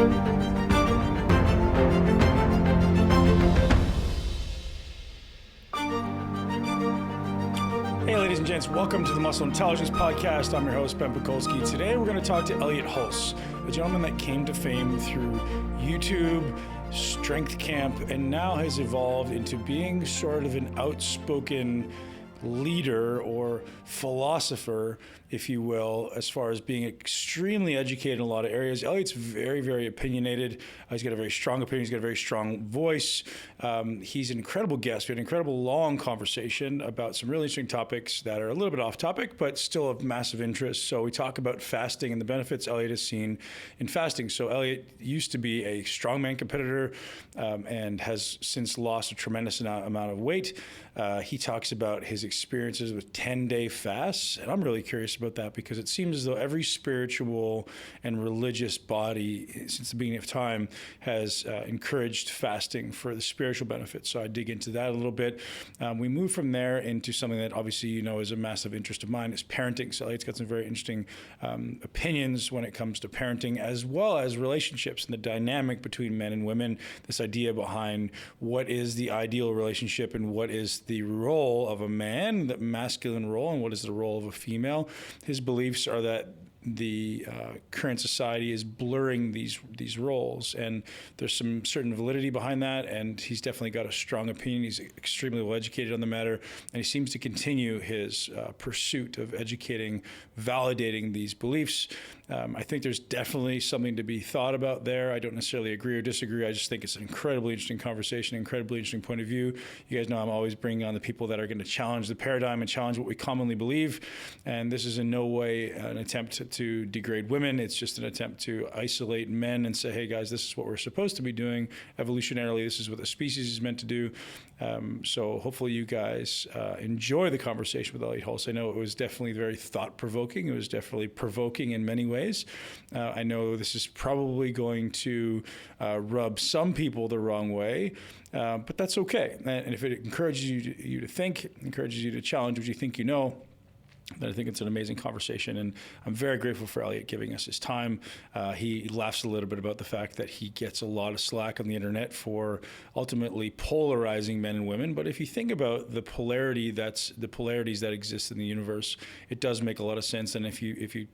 Hey, ladies and gents, welcome to the Muscle Intelligence Podcast. I'm your host, Ben Pekulski. Today, we're going to talk to Elliot Hulse, a gentleman that came to fame through YouTube, Strength Camp, and now has evolved into being sort of an outspoken leader or philosopher, if you will, as far as being extremely educated in a lot of areas. Elliot's very, very opinionated. He's got a very strong opinion. He's got a very strong voice. He's an incredible guest. We had an incredible long conversation about some really interesting topics that are a little bit off topic, but still of massive interest. So we talk about fasting and the benefits Elliot has seen in fasting. So Elliot used to be a strongman competitor and has since lost a tremendous amount of weight. He talks about his experiences with 10-day fasts, and I'm really curious about that because it seems as though every spiritual and religious body since the beginning of time has encouraged fasting for the spiritual benefits. So I dig into that a little bit. We move from there into something that obviously you know is a massive interest of mine, is parenting. So Elliot's got some very interesting opinions when it comes to parenting, as well as relationships and the dynamic between men and women, this idea behind what is the ideal relationship and what is the role of a man, the masculine role, and what is the role of a female. His beliefs are that the current society is blurring these roles, and there's some certain validity behind that, and he's definitely got a strong opinion. He's extremely well educated on the matter, and he seems to continue his pursuit of educating, validating these beliefs. I think there's definitely something to be thought about there. I don't necessarily agree or disagree. I just think it's an incredibly interesting conversation, incredibly interesting point of view. You guys know I'm always bringing on the people that are going to challenge the paradigm and challenge what we commonly believe, and this is in no way an attempt to degrade women. It's just an attempt to isolate men and say, hey guys, this is what we're supposed to be doing. Evolutionarily, this is what the species is meant to do. So hopefully you guys enjoy the conversation with Elliot Hulse. I know it was definitely very thought-provoking. It was definitely provoking in many ways. I know this is probably going to rub some people the wrong way, but that's okay. And if it encourages you to think, encourages you to challenge what you think you know, then I think it's an amazing conversation, and I'm very grateful for Elliot giving us his time. He laughs a little bit about the fact that he gets a lot of slack on the internet for ultimately polarizing men and women. But if you think about the polarities that exist in the universe, it does make a lot of sense. And if you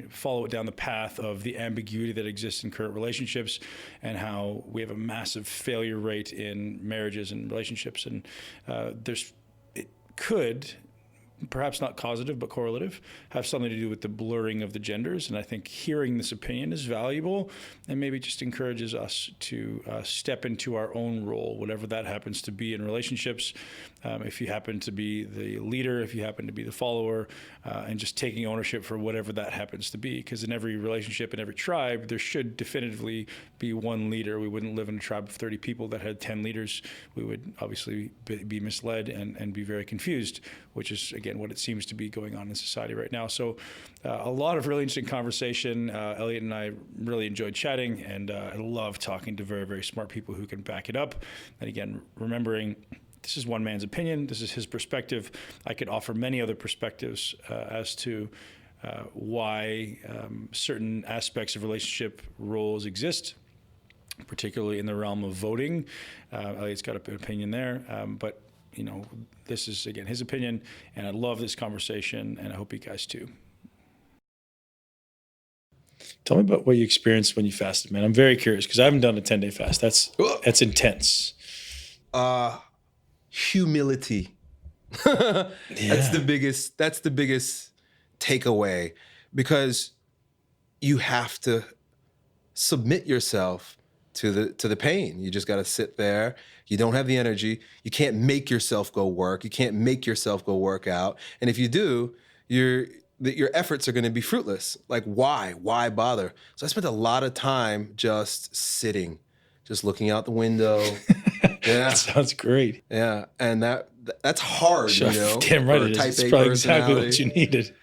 follow it down the path of the ambiguity that exists in current relationships and how we have a massive failure rate in marriages and relationships, and it could, perhaps not causative, but correlative, have something to do with the blurring of the genders. And I think hearing this opinion is valuable and maybe just encourages us to step into our own role, whatever that happens to be in relationships. If you happen to be the leader, if you happen to be the follower, and just taking ownership for whatever that happens to be. Because in every relationship, in every tribe, there should definitively be one leader. We wouldn't live in a tribe of 30 people that had 10 leaders. We would obviously be misled and be very confused, which is, again, what it seems to be going on in society right now. So a lot of really interesting conversation. Elliot and I really enjoyed chatting, and I love talking to very, very smart people who can back it up. And again, remembering this is one man's opinion. This is his perspective. I could offer many other perspectives as to why certain aspects of relationship roles exist, particularly in the realm of voting. Elliot's got an opinion there, but you know, this is, again, his opinion, and I love this conversation, and I hope you guys too. Tell me about what you experienced when you fasted, man. I'm very curious because I haven't done a 10-day fast. That's intense. Humility. Yeah. That's the biggest takeaway, because you have to submit yourself to the pain. You just got to sit there. You don't have the energy. You can't make yourself go work. You can't make yourself go work out. And if you do, your efforts are going to be fruitless. Like, why bother? So I spent a lot of time just sitting, just looking out the window. Yeah, that sounds great. Yeah, and that's hard, sure. You know. Damn right, it is. It's probably exactly what you needed.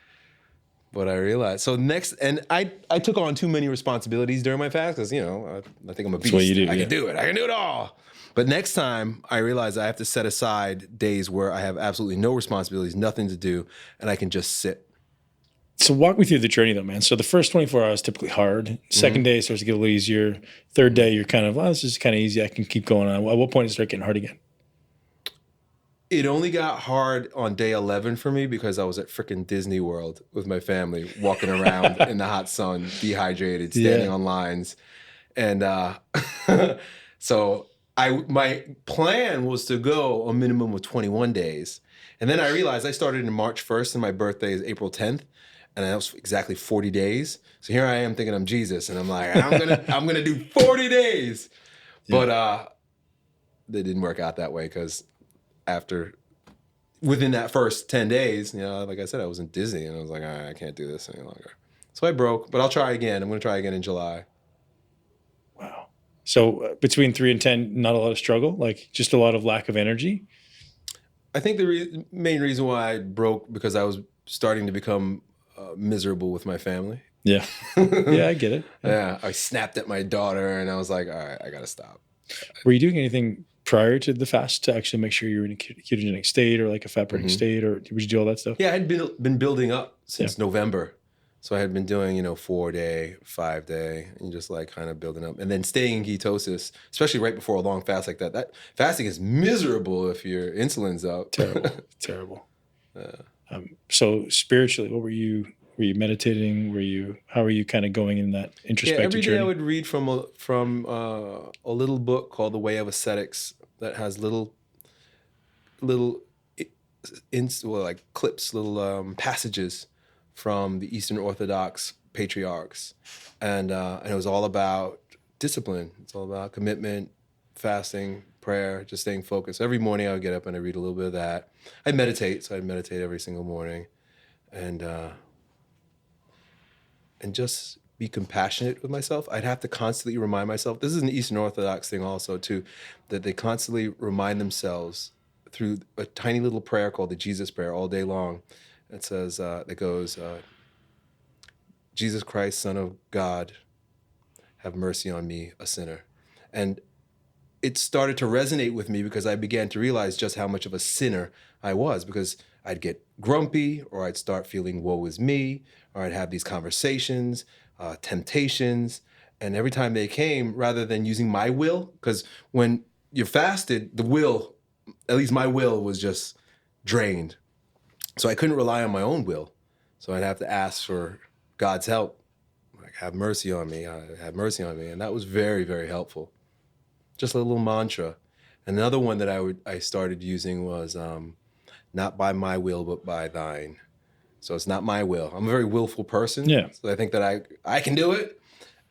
But I realized, I took on too many responsibilities during my fast because, you know, I think I'm a beast. That's what you do. I can do it. I can do it all. But next time, I realize I have to set aside days where I have absolutely no responsibilities, nothing to do, and I can just sit. So walk me through the journey though, man. So the first 24 hours typically hard. Second day starts to get a little easier. Third day you're kind of, well, this is kind of easy. I can keep going on. At what point does it start getting hard again? It only got hard on day 11 for me because I was at freaking Disney World with my family, walking around in the hot sun, dehydrated, standing on lines. And so my plan was to go a minimum of 21 days. And then I realized I started in March 1st and my birthday is April 10th. And that was exactly 40 days. So here I am thinking I'm Jesus. And I'm like, I'm gonna do 40 days. Yeah. But that didn't work out that way because within that first 10 days, like I said, I was in Disney and I was like, all right, I can't do this any longer. So I broke, but I'll try again. I'm going to try again in July. Wow. So between 3 and 10, not a lot of struggle, like just a lot of lack of energy? I think the main reason why I broke because I was starting to become miserable with my family. Yeah. Yeah, I get it. Yeah. I snapped at my daughter and I was like, all right, I got to stop. Were you doing anything prior to the fast to actually make sure you were in a ketogenic state or like a fat burning state, or would you do all that stuff? Yeah, I had been building up since November. So I had been doing, 4-day, 5-day, and just like kind of building up. And then staying in ketosis, especially right before a long fast like that. That fasting is miserable if your insulin's up. Terrible. So spiritually, what were you meditating? How were you kind of going in that introspective every day journey? I would read from a little book called The Way of Ascetics that has little clips, little passages from the Eastern Orthodox patriarchs. And it was all about discipline. It's all about commitment, fasting, prayer, just staying focused. Every morning I would get up and I read a little bit of that. I meditate, so I'd meditate every single morning. And just be compassionate with myself. I'd have to constantly remind myself, this is an Eastern Orthodox thing also too, that they constantly remind themselves through a tiny little prayer called the Jesus Prayer all day long. It says, it goes, Jesus Christ, Son of God, have mercy on me, a sinner. And it started to resonate with me because I began to realize just how much of a sinner I was, because I'd get grumpy, or I'd start feeling woe is me, or I'd have these conversations, temptations, and every time they came, rather than using my will, because when you're fasted, the will, at least my will, was just drained. So I couldn't rely on my own will. So I'd have to ask for God's help. Like, have mercy on me, have mercy on me. And that was very, very helpful. Just a little mantra. Another one that I started using was not by my will, but by thine. So it's not my will. I'm a very willful person. Yeah. So I think that I can do it.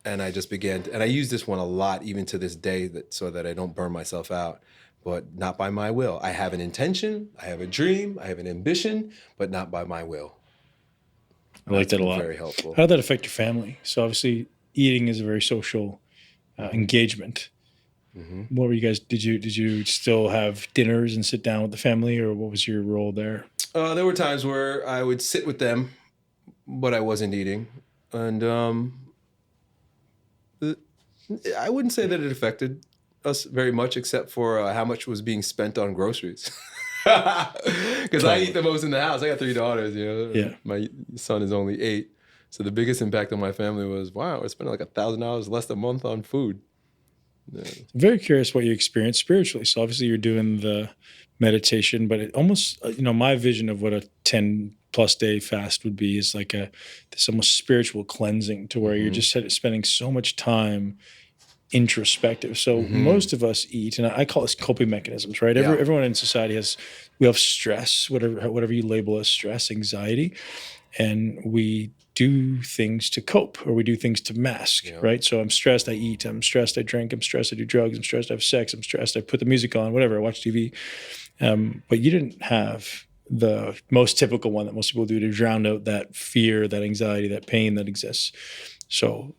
And I just began and I use this one a lot, even to this day, so that I don't burn myself out. But not by my will. I have an intention, I have a dream, I have an ambition, but not by my will. I like that a lot. Very helpful. How did that affect your family? So obviously eating is a very social engagement. Mm-hmm. What were you guys, did you still have dinners and sit down with the family, or what was your role there? There were times where I would sit with them, but I wasn't eating. And I wouldn't say that it affected us very much, except for how much was being spent on groceries. Because I eat the most in the house. I got 3 daughters, Yeah. My son is only 8. So the biggest impact on my family was, wow, we're spending like $1,000 less a month on food. Yeah. I'm very curious what you experienced spiritually. So obviously you're doing the meditation, but it almost, my vision of what a 10 plus day fast would be is like this almost spiritual cleansing, to where you're just spending so much time introspective. So most of us eat, and I call this coping mechanisms, right? Yeah. Everyone in society we have stress, whatever you label as stress, anxiety, and we do things to cope, or we do things to mask, right? So I'm stressed, I eat. I'm stressed, I drink. I'm stressed, I do drugs. I'm stressed, I have sex. I'm stressed, I put the music on, whatever, I watch TV. But you didn't have the most typical one that most people do to drown out that fear, that anxiety, that pain that exists. So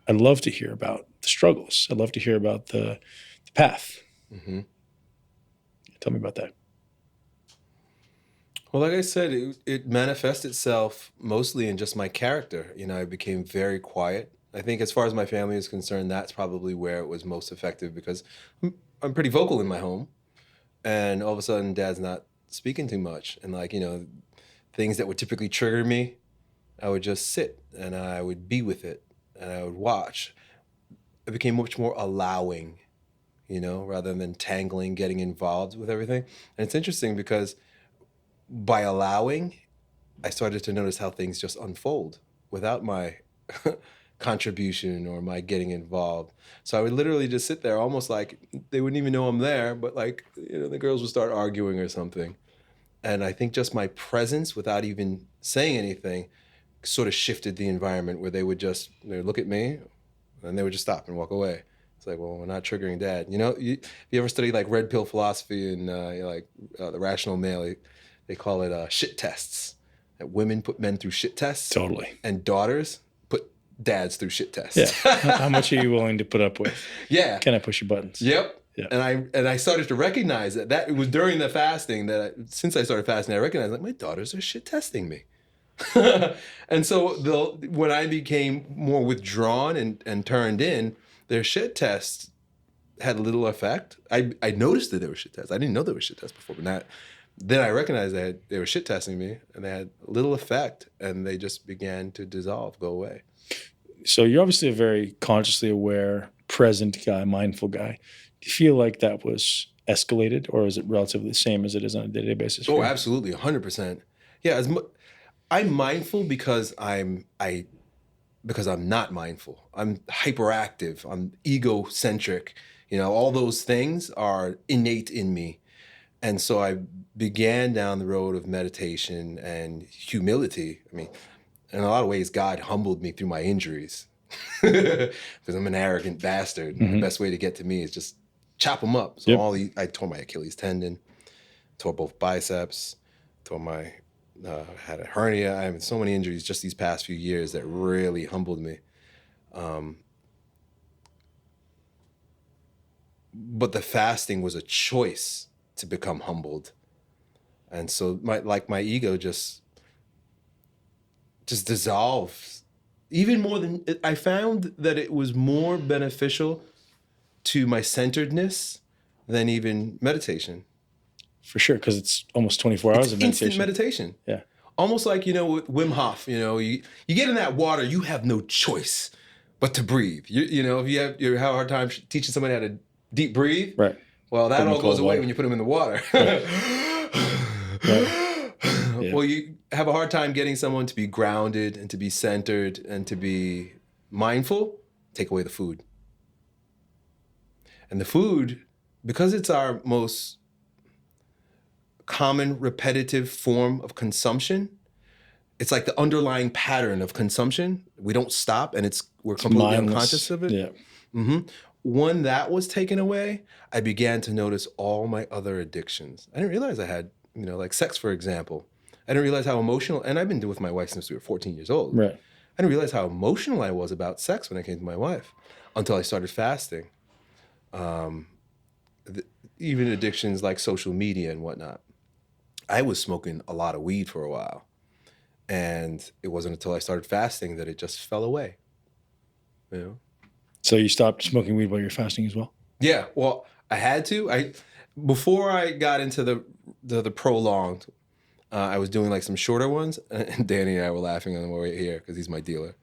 I'd love to hear about the struggles. I'd love to hear about the path. Mm-hmm. Tell me about that. Well, like I said, it manifests itself mostly in just my character. I became very quiet. I think as far as my family is concerned, that's probably where it was most effective, because I'm pretty vocal in my home. And all of a sudden, Dad's not speaking too much. And things that would typically trigger me, I would just sit and I would be with it and I would watch. I became much more allowing, rather than tangling, getting involved with everything. And it's interesting because by allowing, I started to notice how things just unfold without my contribution or my getting involved. So I would literally just sit there almost like they wouldn't even know I'm there, but like, the girls would start arguing or something. And I think just my presence without even saying anything sort of shifted the environment where they would look at me and they would just stop and walk away. It's like, well, we're not triggering dad. You ever study like red pill philosophy and the rational male, they call it shit tests. That women put men through shit tests. Totally. And daughters put dads through shit tests. Yeah. How much are you willing to put up with? Yeah. Can I push your buttons? Yep. Yeah. And I started to recognize that it was during the fasting since I started fasting, I recognized like my daughters are shit testing me. And so when I became more withdrawn and turned in, their shit tests had little effect. I noticed that they were shit tests. I didn't know they were shit tests before, but then I recognized that they were shit testing me and they had little effect and they just began to dissolve, go away. So you're obviously a very consciously aware, present guy, mindful guy. Do you feel like that was escalated or is it relatively the same as it is on a day-to-day basis? Oh, absolutely. 100%. Yeah. I'm mindful because I'm not mindful. I'm hyperactive. I'm egocentric. All those things are innate in me. And so I began down the road of meditation and humility. I mean, in a lot of ways, God humbled me through my injuries because I'm an arrogant bastard. Mm-hmm. The best way to get to me is just chop them up. So I tore my Achilles tendon, tore both biceps, had a hernia. I have so many injuries just these past few years that really humbled me. But the fasting was a choice to become humbled. And so my ego just dissolves. Even more than, I found that it was more beneficial to my centeredness than even meditation. For sure, because it's almost 24 hours of meditation. Instant meditation. Yeah. Almost like, with Wim Hof, you get in that water, you have no choice but to breathe. If you have a hard time teaching somebody how to deep breathe, right. Well, that all goes away when you put them in the water. Right. Yeah. Well, you have a hard time getting someone to be grounded and to be centered and to be mindful, take away the food. And the food, because it's our most common repetitive form of consumption, it's like the underlying pattern of consumption. We don't stop and we're completely unconscious of it. Yeah. Mm-hmm. When that was taken away, I began to notice all my other addictions. I didn't realize I had, like sex, for example. I didn't realize how emotional, and I've been with my wife since we were 14 years old. Right. I didn't realize how emotional I was about sex when I came to my wife until I started fasting. Even addictions like social media and whatnot. I was smoking a lot of weed for a while. And it wasn't until I started fasting that it just fell away. So you stopped smoking weed while you're fasting as well? Yeah, well, I had to. Before I got into the prolonged, I was doing like some shorter ones, and Danny and I were laughing on the way here because he's my dealer.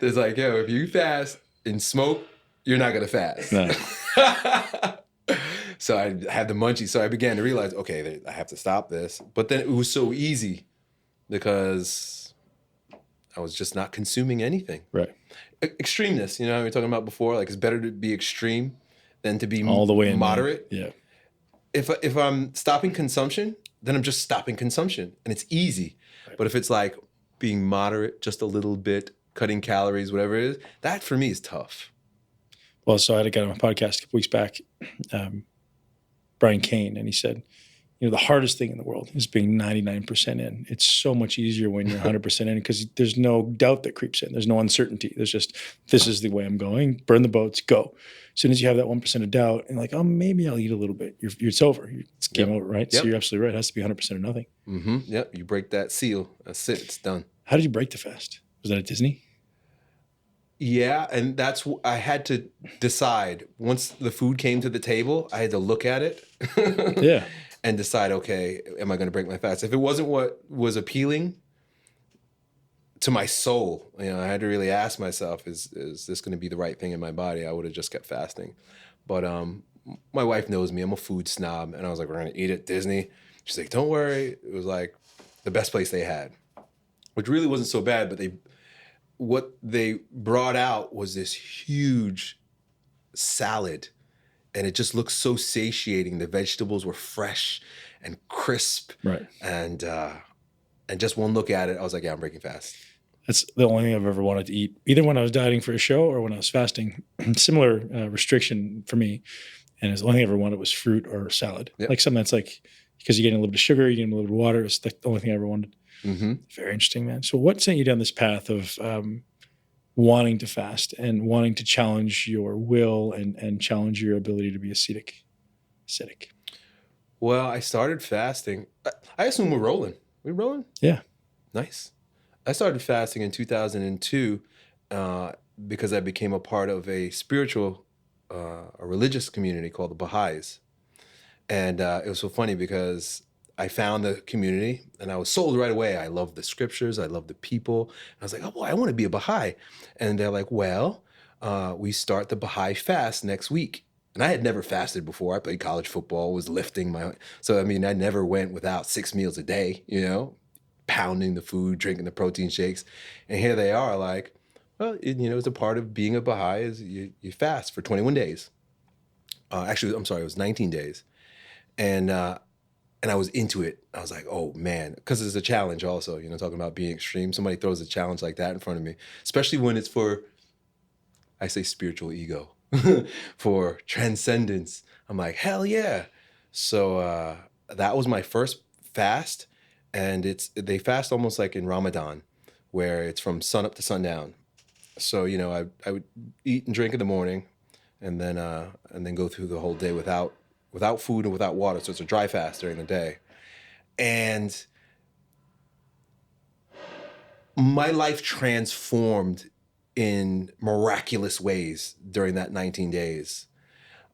There's like, if you fast and smoke, you're not gonna fast. No. So I had the munchies. So I began to realize, okay, I have to stop this. But then it was so easy because I was just not consuming anything. Right. Extremeness, we were talking about before, like it's better to be extreme than to be all the way moderate. Yeah. If I'm stopping consumption, then I'm just stopping consumption and it's easy. Right. But if it's like being moderate, just a little bit, cutting calories, whatever it is, that for me is tough. Well, so I had a guy on my podcast a couple weeks back, Brian Kane, and he said, the hardest thing in the world is being 99% in. It's so much easier when you're 100% in because there's no doubt that creeps in. There's no uncertainty. There's just, this is the way I'm going. Burn the boats, go. As soon as you have that 1% of doubt and like, maybe I'll eat a little bit. It's over. It's game over, right? Yep. So you're absolutely right. It has to be 100% or nothing. Mm-hmm. Yep. You break that seal. That's it. It's done. How did you break the fast? Was that at Disney? Yeah, and I had to decide. Once the food came to the table, I had to look at it. Yeah. and decide, okay, am I going to break my fast? If it wasn't what was appealing to my soul, I had to really ask myself, is this going to be the right thing in my body? I would have just kept fasting. But my wife knows me. I'm a food snob. And I was like, we're going to eat at Disney. She's like, don't worry. It was like the best place they had, which really wasn't so bad. But what they brought out was this huge salad. And it just looked so satiating. The vegetables were fresh and crisp. Right. And just one look at it, I was like, yeah, I'm breaking fast. That's the only thing I've ever wanted to eat, either when I was dieting for a show or when I was fasting. Similar restriction for me. And the only thing I ever wanted was fruit or salad. Yep. Like something that's like, because you're getting a little bit of sugar, you're getting a little bit of water. It's the only thing I ever wanted. Mm-hmm. Very interesting, man. So what sent you down this path of wanting to fast and wanting to challenge your will and challenge your ability to be ascetic? Well, I started fasting. I assume we're rolling. We rolling? Yeah. Nice. I started fasting in 2002 because I became a part of a spiritual, a religious community called the Baha'is. And it was so funny because I found the community and I was sold right away. I love the scriptures. I love the people. I was like, oh, boy, I want to be a Baha'i. And they're like, well, we start the Baha'i fast next week. And I had never fasted before. I played college football, was lifting so, I never went without 6 meals a day, pounding the food, drinking the protein shakes. And here they are like, well, it's a part of being a Baha'i is you fast for 21 days. Actually, I'm sorry, it was 19 days. And I was into it. I was like, oh man, because it's a challenge also, talking about being extreme. Somebody throws a challenge like that in front of me, especially when it's for, I say spiritual ego, for transcendence. I'm like, hell yeah. So that was my first fast. And they fast almost like in Ramadan, where it's from sun up to sundown. So, I would eat and drink in the morning and then go through the whole day without food and without water. So it's a dry fast during the day. And my life transformed in miraculous ways during that 19 days.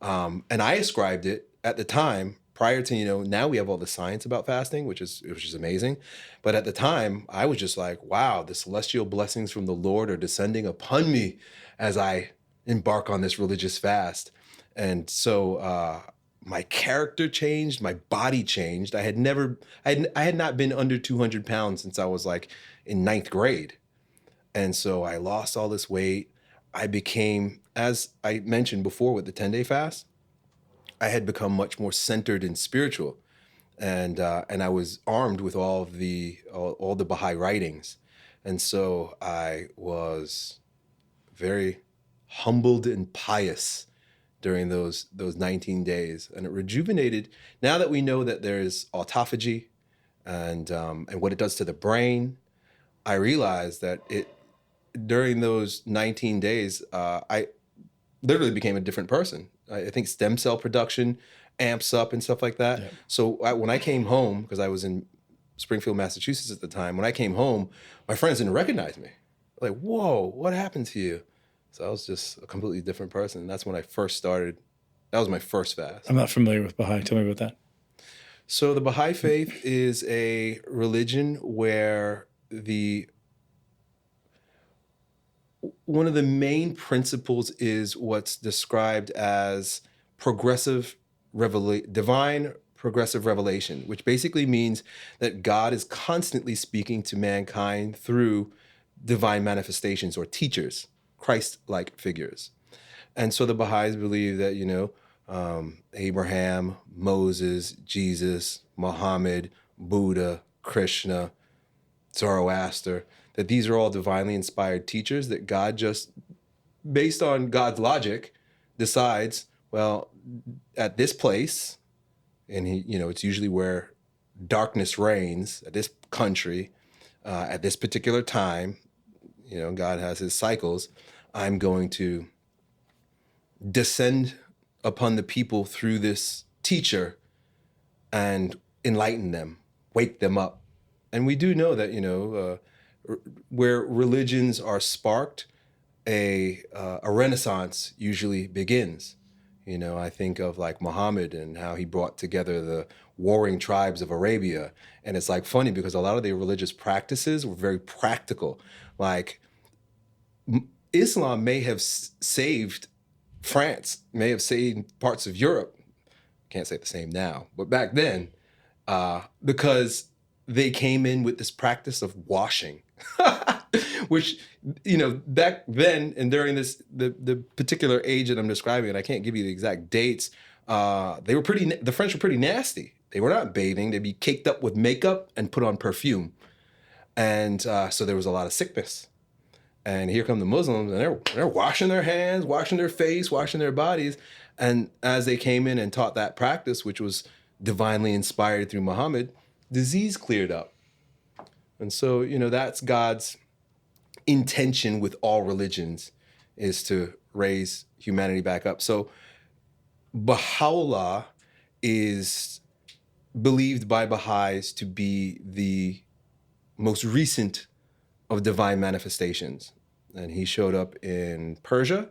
And I ascribed it at the time prior to, now we have all the science about fasting, which is amazing. But at the time, I was just like, wow, the celestial blessings from the Lord are descending upon me as I embark on this religious fast. And so my character changed, my body changed. I had not been under 200 pounds since I was like in 9th grade. And so I lost all this weight. I became, as I mentioned before with the 10-day fast, I had become much more centered and spiritual. And I was armed with all the Baha'i writings. And so I was very humbled and pious during those 19 days. And it rejuvenated. Now that we know that there's autophagy and what it does to the brain, I realized that during those 19 days, I literally became a different person. I think stem cell production amps up and stuff like that. Yeah. So when I came home, because I was in Springfield, Massachusetts at the time, when I came home, my friends didn't recognize me. Like, whoa, what happened to you? So I was just a completely different person. And that's when I first started. That was my first fast. I'm not familiar with Baha'i. Tell me about that. So the Baha'i faith is a religion where one of the main principles is what's described as divine progressive revelation, which basically means that God is constantly speaking to mankind through divine manifestations or teachers, Christ-like figures. And so the Baha'is believe that, Abraham, Moses, Jesus, Muhammad, Buddha, Krishna, Zoroaster, that these are all divinely inspired teachers that God just, based on God's logic, decides, well, at this place, and it's usually where darkness reigns, at this country, at this particular time, God has his cycles, I'm going to descend upon the people through this teacher and enlighten them, wake them up. And we do know that, where religions are sparked, a renaissance usually begins. You know, I think of like Muhammad and how he brought together the warring tribes of Arabia. And it's like funny because a lot of their religious practices were very practical. Like Islam may have saved France, may have saved parts of Europe. Can't say the same now, but back then, because they came in with this practice of washing, which, you know, back then and during the particular age that I'm describing, and I can't give you the exact dates, the French were pretty nasty. They were not bathing. They'd be caked up with makeup and put on perfume. And so there was a lot of sickness. And here come the Muslims, and they're washing their hands, washing their face, washing their bodies. And as they came in and taught that practice, which was divinely inspired through Muhammad, disease cleared up. And so, you know, that's God's intention with all religions, is to raise humanity back up. So Baha'u'llah is believed by Baha'is to be the most recent of divine manifestations. And he showed up in Persia,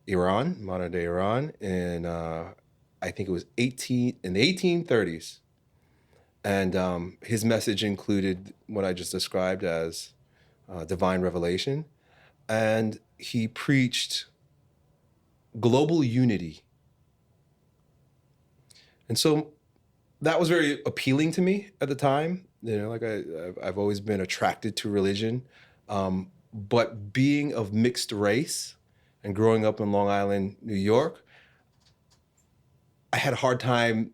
Iran, modern day Iran, and I think it was in the 1830s. And his message included what I just described as divine revelation. And he preached global unity. And so that was very appealing to me at the time. You know, like I've always been attracted to religion. But being of mixed race and growing up in Long Island, New York, I had a hard time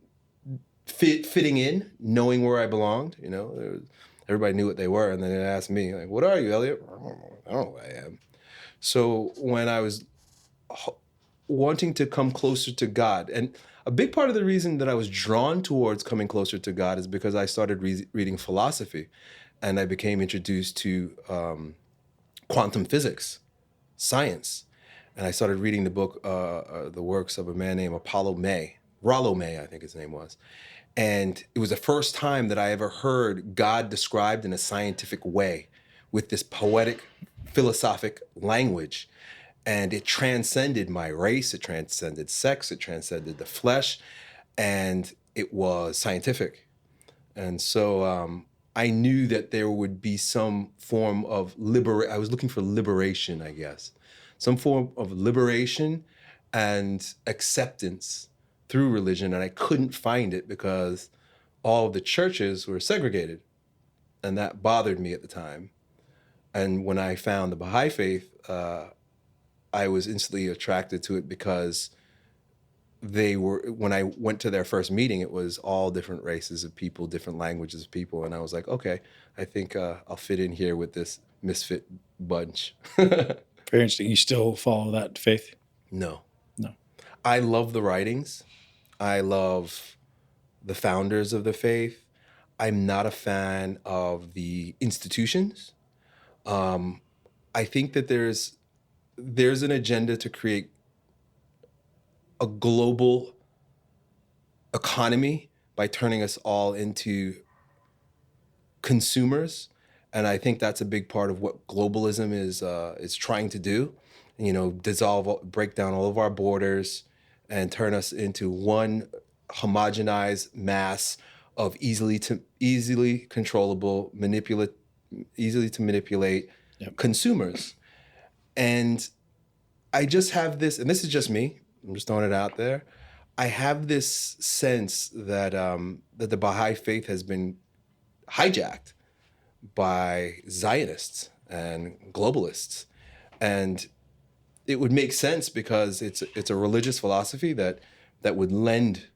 fitting in, knowing where I belonged. You know, everybody knew what they were. And then they asked me, like, what are you, Elliot? I don't know what I am. So when I was wanting to come closer to God, and a big part of the reason that I was drawn towards coming closer to God is because I started reading philosophy, and I became introduced to quantum physics, science. And I started reading the works of a man named Rollo May, I think his name was. And it was the first time that I ever heard God described in a scientific way with this poetic, philosophic language. And it transcended my race, it transcended sex, it transcended the flesh, and it was scientific. And so I knew that there would be some form of I was looking for liberation, I guess. Some form of liberation and acceptance through religion, and I couldn't find it because all of the churches were segregated, and that bothered me at the time. And when I found the Baha'i faith, I was instantly attracted to it because when I went to their first meeting, it was all different races of people, different languages of people. And I was like, okay, I think I'll fit in here with this misfit bunch. Very interesting. You still follow that faith? No. No. I love the writings. I love the founders of the faith. I'm not a fan of the institutions. I think that there's an agenda to create a global economy by turning us all into consumers. And I think that's a big part of what globalism is trying to do. You know, break down all of our borders and turn us into one homogenized mass of easily controllable, easily to manipulate consumers. And I just have this, and this is just me, I'm just throwing it out there. I have this sense that that the Baha'i faith has been hijacked by Zionists and globalists. And it would make sense because it's a religious philosophy that would lend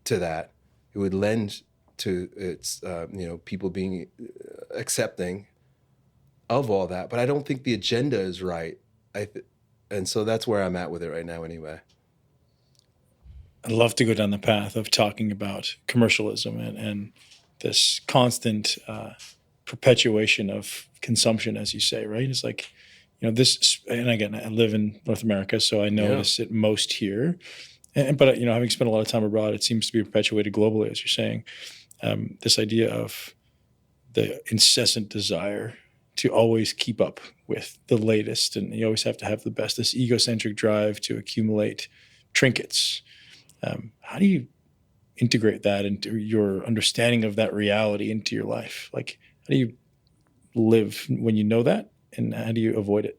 to that. It would lend to its people being accepting of all that. But I don't think the agenda is right. And so that's where I'm at with it right now anyway. I'd love to go down the path of talking about commercialism and this constant perpetuation of consumption, as you say, right? It's like, you know, this, and again, I live in North America, so I notice it most here. But, you know, having spent a lot of time abroad, it seems to be perpetuated globally, as you're saying. This idea of the incessant desire to always keep up with the latest, and you always have to have the best, this egocentric drive to accumulate trinkets. How do you integrate that into your understanding of that reality into your life? Like, how do you live when you know that, and how do you avoid it?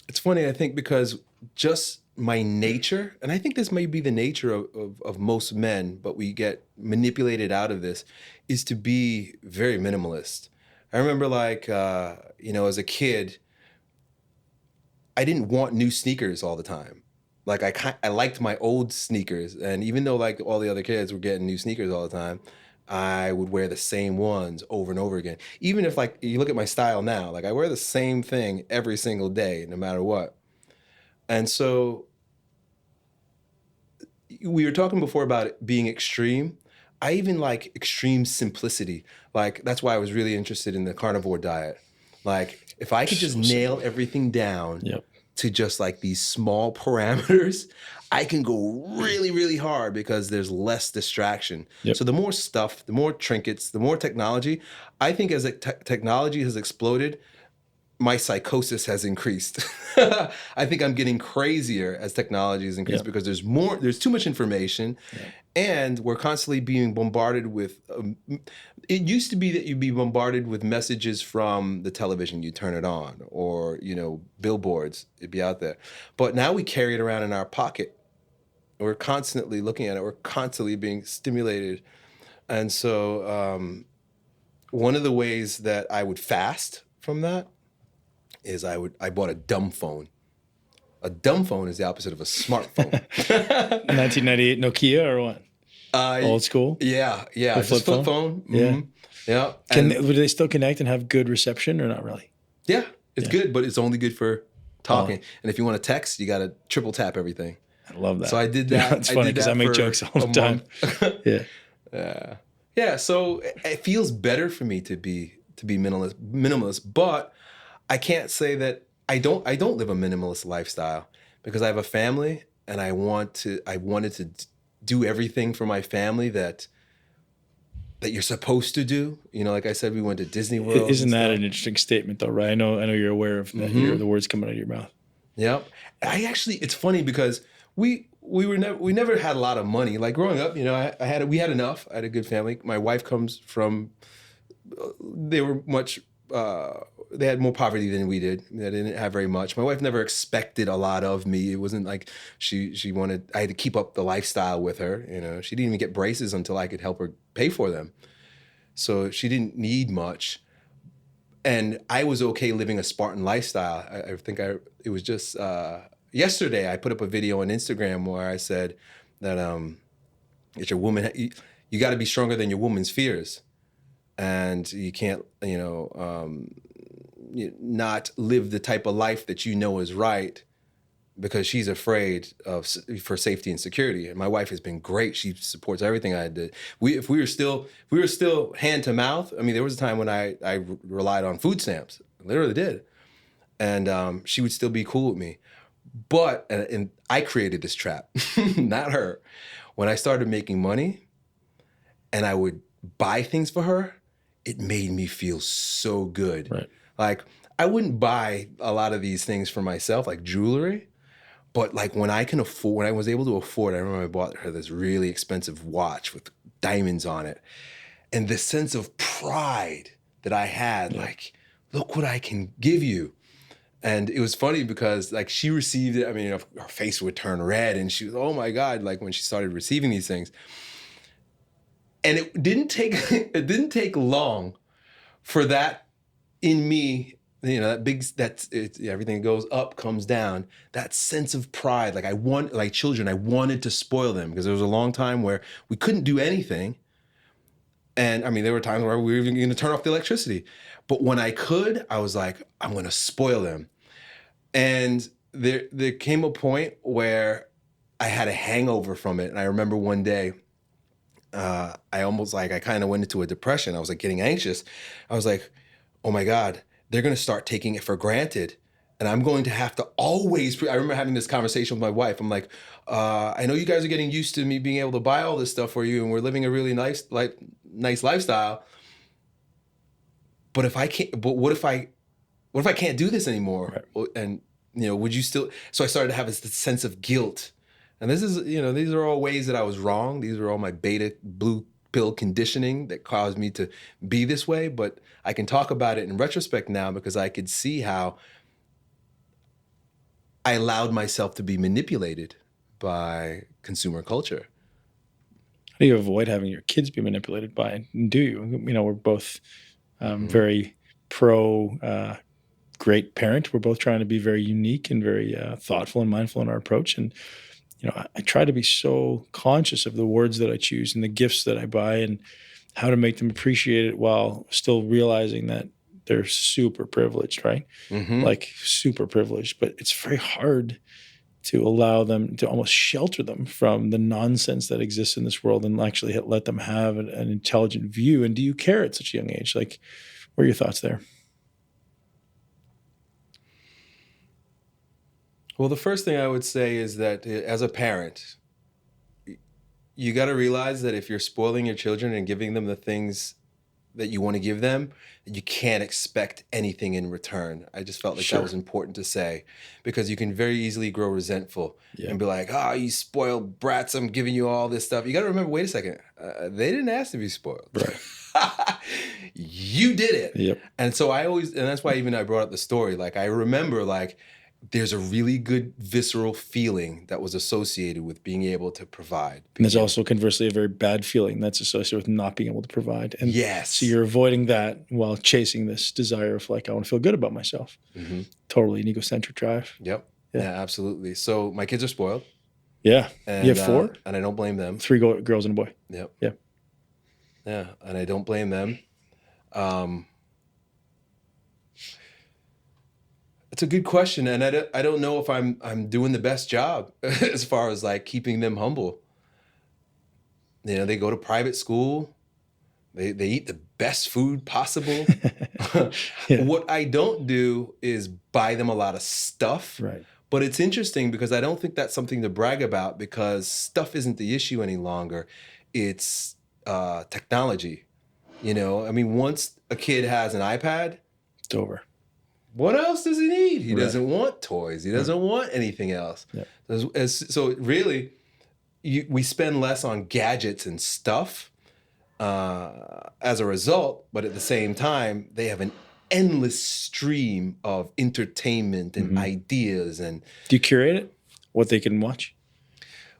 It's funny, I think, because just my nature, and I think this may be the nature of most men, but we get manipulated out of this, is to be very minimalist. I remember, like, as a kid, I didn't want new sneakers all the time. Like, I liked my old sneakers, and even though, like, all the other kids were getting new sneakers all the time, I would wear the same ones over and over again. Even if, like, you look at my style now, like, I wear the same thing every single day, no matter what. And so we were talking before about it being extreme. I even like extreme simplicity. Like, that's why I was really interested in the carnivore diet. Like, if I could just nail everything down to just like these small parameters, I can go really, really hard because there's less distraction. So the more stuff, the more trinkets, the more technology. I think as technology has exploded, my psychosis has increased. I think I'm getting crazier as technology has increased because there's too much information, and we're constantly being bombarded with, it used to be that you'd be bombarded with messages from the television, you turn it on, or, billboards, it'd be out there. But now we carry it around in our pocket. We're constantly looking at it. We're constantly being stimulated. And so one of the ways that I would fast from that is I bought a dumb phone. A dumb phone is the opposite of a smartphone. 1998 Nokia or what? Old school? Yeah. The flip phone. Yeah. Yeah. Would they still connect and have good reception or not really? Yeah, it's good, but it's only good for talking. And if you want to text, you got to triple tap everything. I love that. So I did that. It's funny because I make jokes all the time. Yeah. So it feels better for me to be minimalist, but I can't say that I don't live a minimalist lifestyle because I have a family and I wanted to do everything for my family that you're supposed to do. Like I said, we went to Disney World. Isn't that an interesting statement though, right? I know you're aware of that. You hear the words coming out of your mouth. Yep. It's funny because we never had a lot of money. Like growing up, we had enough. I had a good family. My wife comes from, they had more poverty than we did. They didn't have very much. My wife never expected a lot of me. It wasn't like she wanted, I had to keep up the lifestyle with her. She didn't even get braces until I could help her pay for them. So she didn't need much. And I was okay living a Spartan lifestyle. I think it was just yesterday I put up a video on Instagram where I said that it's your woman, you got to be stronger than your woman's fears. And you can't, not live the type of life that is right because she's afraid for safety and security. And my wife has been great. She supports everything I did. If we were still hand to mouth, I mean, there was a time when I relied on food stamps. I literally did. And she would still be cool with me. But, and I created this trap, not her. When I started making money and I would buy things for her, it made me feel so good. Right. Like, I wouldn't buy a lot of these things for myself, like jewelry, but like when I was able to afford, I remember I bought her this really expensive watch with diamonds on it. And the sense of pride that I had, like, look what I can give you. And it was funny because like she received it. I mean, her face would turn red and she was, oh my God, like when she started receiving these things. And it didn't take long for that in me, everything goes up, comes down, that sense of pride. Like children, I wanted to spoil them because there was a long time where we couldn't do anything. And I mean, there were times where we were even going to turn off the electricity. But when I could, I was like, I'm going to spoil them. And there came a point where I had a hangover from it. And I remember one day, I kind of went into a depression. I was like getting anxious. I was like, oh my God, they're going to start taking it for granted. And I'm going to have to always, I remember having this conversation with my wife. I'm like, I know you guys are getting used to me being able to buy all this stuff for you. And we're living a really nice lifestyle. But what if I can't do this anymore? Right. And would you still? So I started to have this sense of guilt. And this is, these are all ways that I was wrong. These are all my beta blue pill conditioning that caused me to be this way. But I can talk about it in retrospect now because I could see how I allowed myself to be manipulated by consumer culture. How do you avoid having your kids be manipulated by it? And do you? We're both very pro great parent. We're both trying to be very unique and very thoughtful and mindful in our approach. And I try to be so conscious of the words that I choose and the gifts that I buy and how to make them appreciate it while still realizing that they're super privileged, right? Like super privileged. But it's very hard to allow them, to almost shelter them from the nonsense that exists in this world and actually let them have an intelligent view. And do you care at such a young age? Like, what are your thoughts there? Well, the first thing I would say is that as a parent, you got to realize that if you're spoiling your children and giving them the things that you want to give them, you can't expect anything in return. I just felt like that was important to say because you can very easily grow resentful and be like, oh, you spoiled brats, I'm giving you all this stuff. You got to remember, wait a second, they didn't ask to be spoiled. Right. You did it. Yep. And so and that's why even I brought up the story. Like I remember there's a really good visceral feeling that was associated with being able to provide. And there's also conversely a very bad feeling that's associated with not being able to provide. And yes. So you're avoiding that while chasing this desire of like, I want to feel good about myself. Totally an egocentric drive. Yep. Yeah, absolutely. So my kids are spoiled. Yeah. And, you have 4? And I don't blame them. 3 girls and a boy. Yep. Yeah. Yeah. And I don't blame them. It's a good question, and I don't know if I'm doing the best job as far as like keeping them humble. They go to private school, they eat the best food possible. What I don't do is buy them a lot of stuff. Right. But it's interesting because I don't think that's something to brag about because stuff isn't the issue any longer. It's technology. Once a kid has an iPad, it's over. What else does he need? He doesn't want toys. He doesn't want anything else. Yeah. So really, we spend less on gadgets and stuff as a result, but at the same time, they have an endless stream of entertainment and ideas. And do you curate it? What they can watch?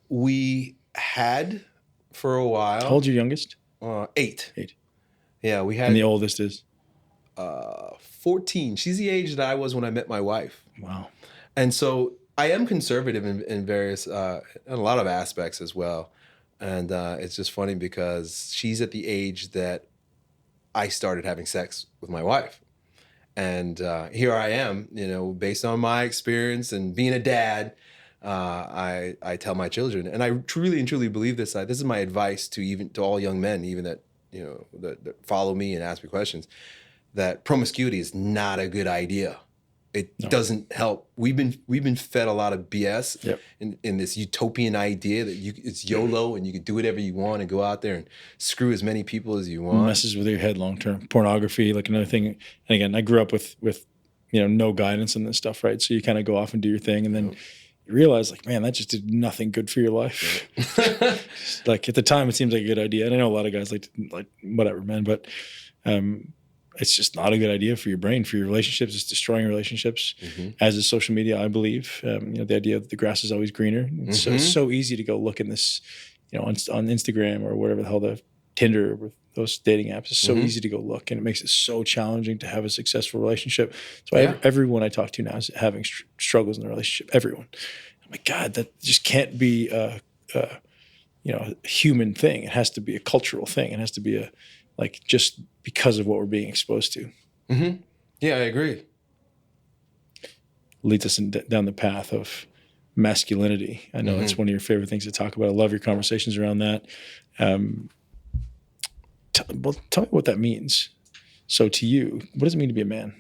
We had for a while. How old's your youngest? 8. 8. Yeah, we had. And the oldest is? 14. She's the age that I was when I met my wife. Wow. And so I am conservative in various, in a lot of aspects as well. And it's just funny because she's at the age that I started having sex with my wife. And here I am, based on my experience and being a dad, I tell my children, and I truly and truly believe this. This is my advice to all young men, even that that follow me and ask me questions. That promiscuity is not a good idea. It doesn't help. We've been fed a lot of BS in this utopian idea that it's YOLO and you can do whatever you want and go out there and screw as many people as you want. It messes with your head long term. Pornography, like another thing. And again, I grew up with no guidance in this stuff, right? So you kind of go off and do your thing, and then you realize, like, man, that just did nothing good for your life. Like at the time, it seems like a good idea, and I know a lot of guys like whatever, man, but it's just not a good idea for your brain, for your relationships. It's destroying relationships, as is social media, I believe. The idea that the grass is always greener. It's so easy to go look in this, on Instagram or whatever the hell, the Tinder, with those dating apps. It's so easy to go look, and it makes it so challenging to have a successful relationship. So everyone I talk to now is having struggles in the relationship. Everyone. I'm like, God, that just can't be a human thing. It has to be a cultural thing. It has to be just because of what we're being exposed to. Yeah, I agree. Leads us down the path of masculinity. I know that's one of your favorite things to talk about. I love your conversations around that. Tell me what that means. So to you, what does it mean to be a man?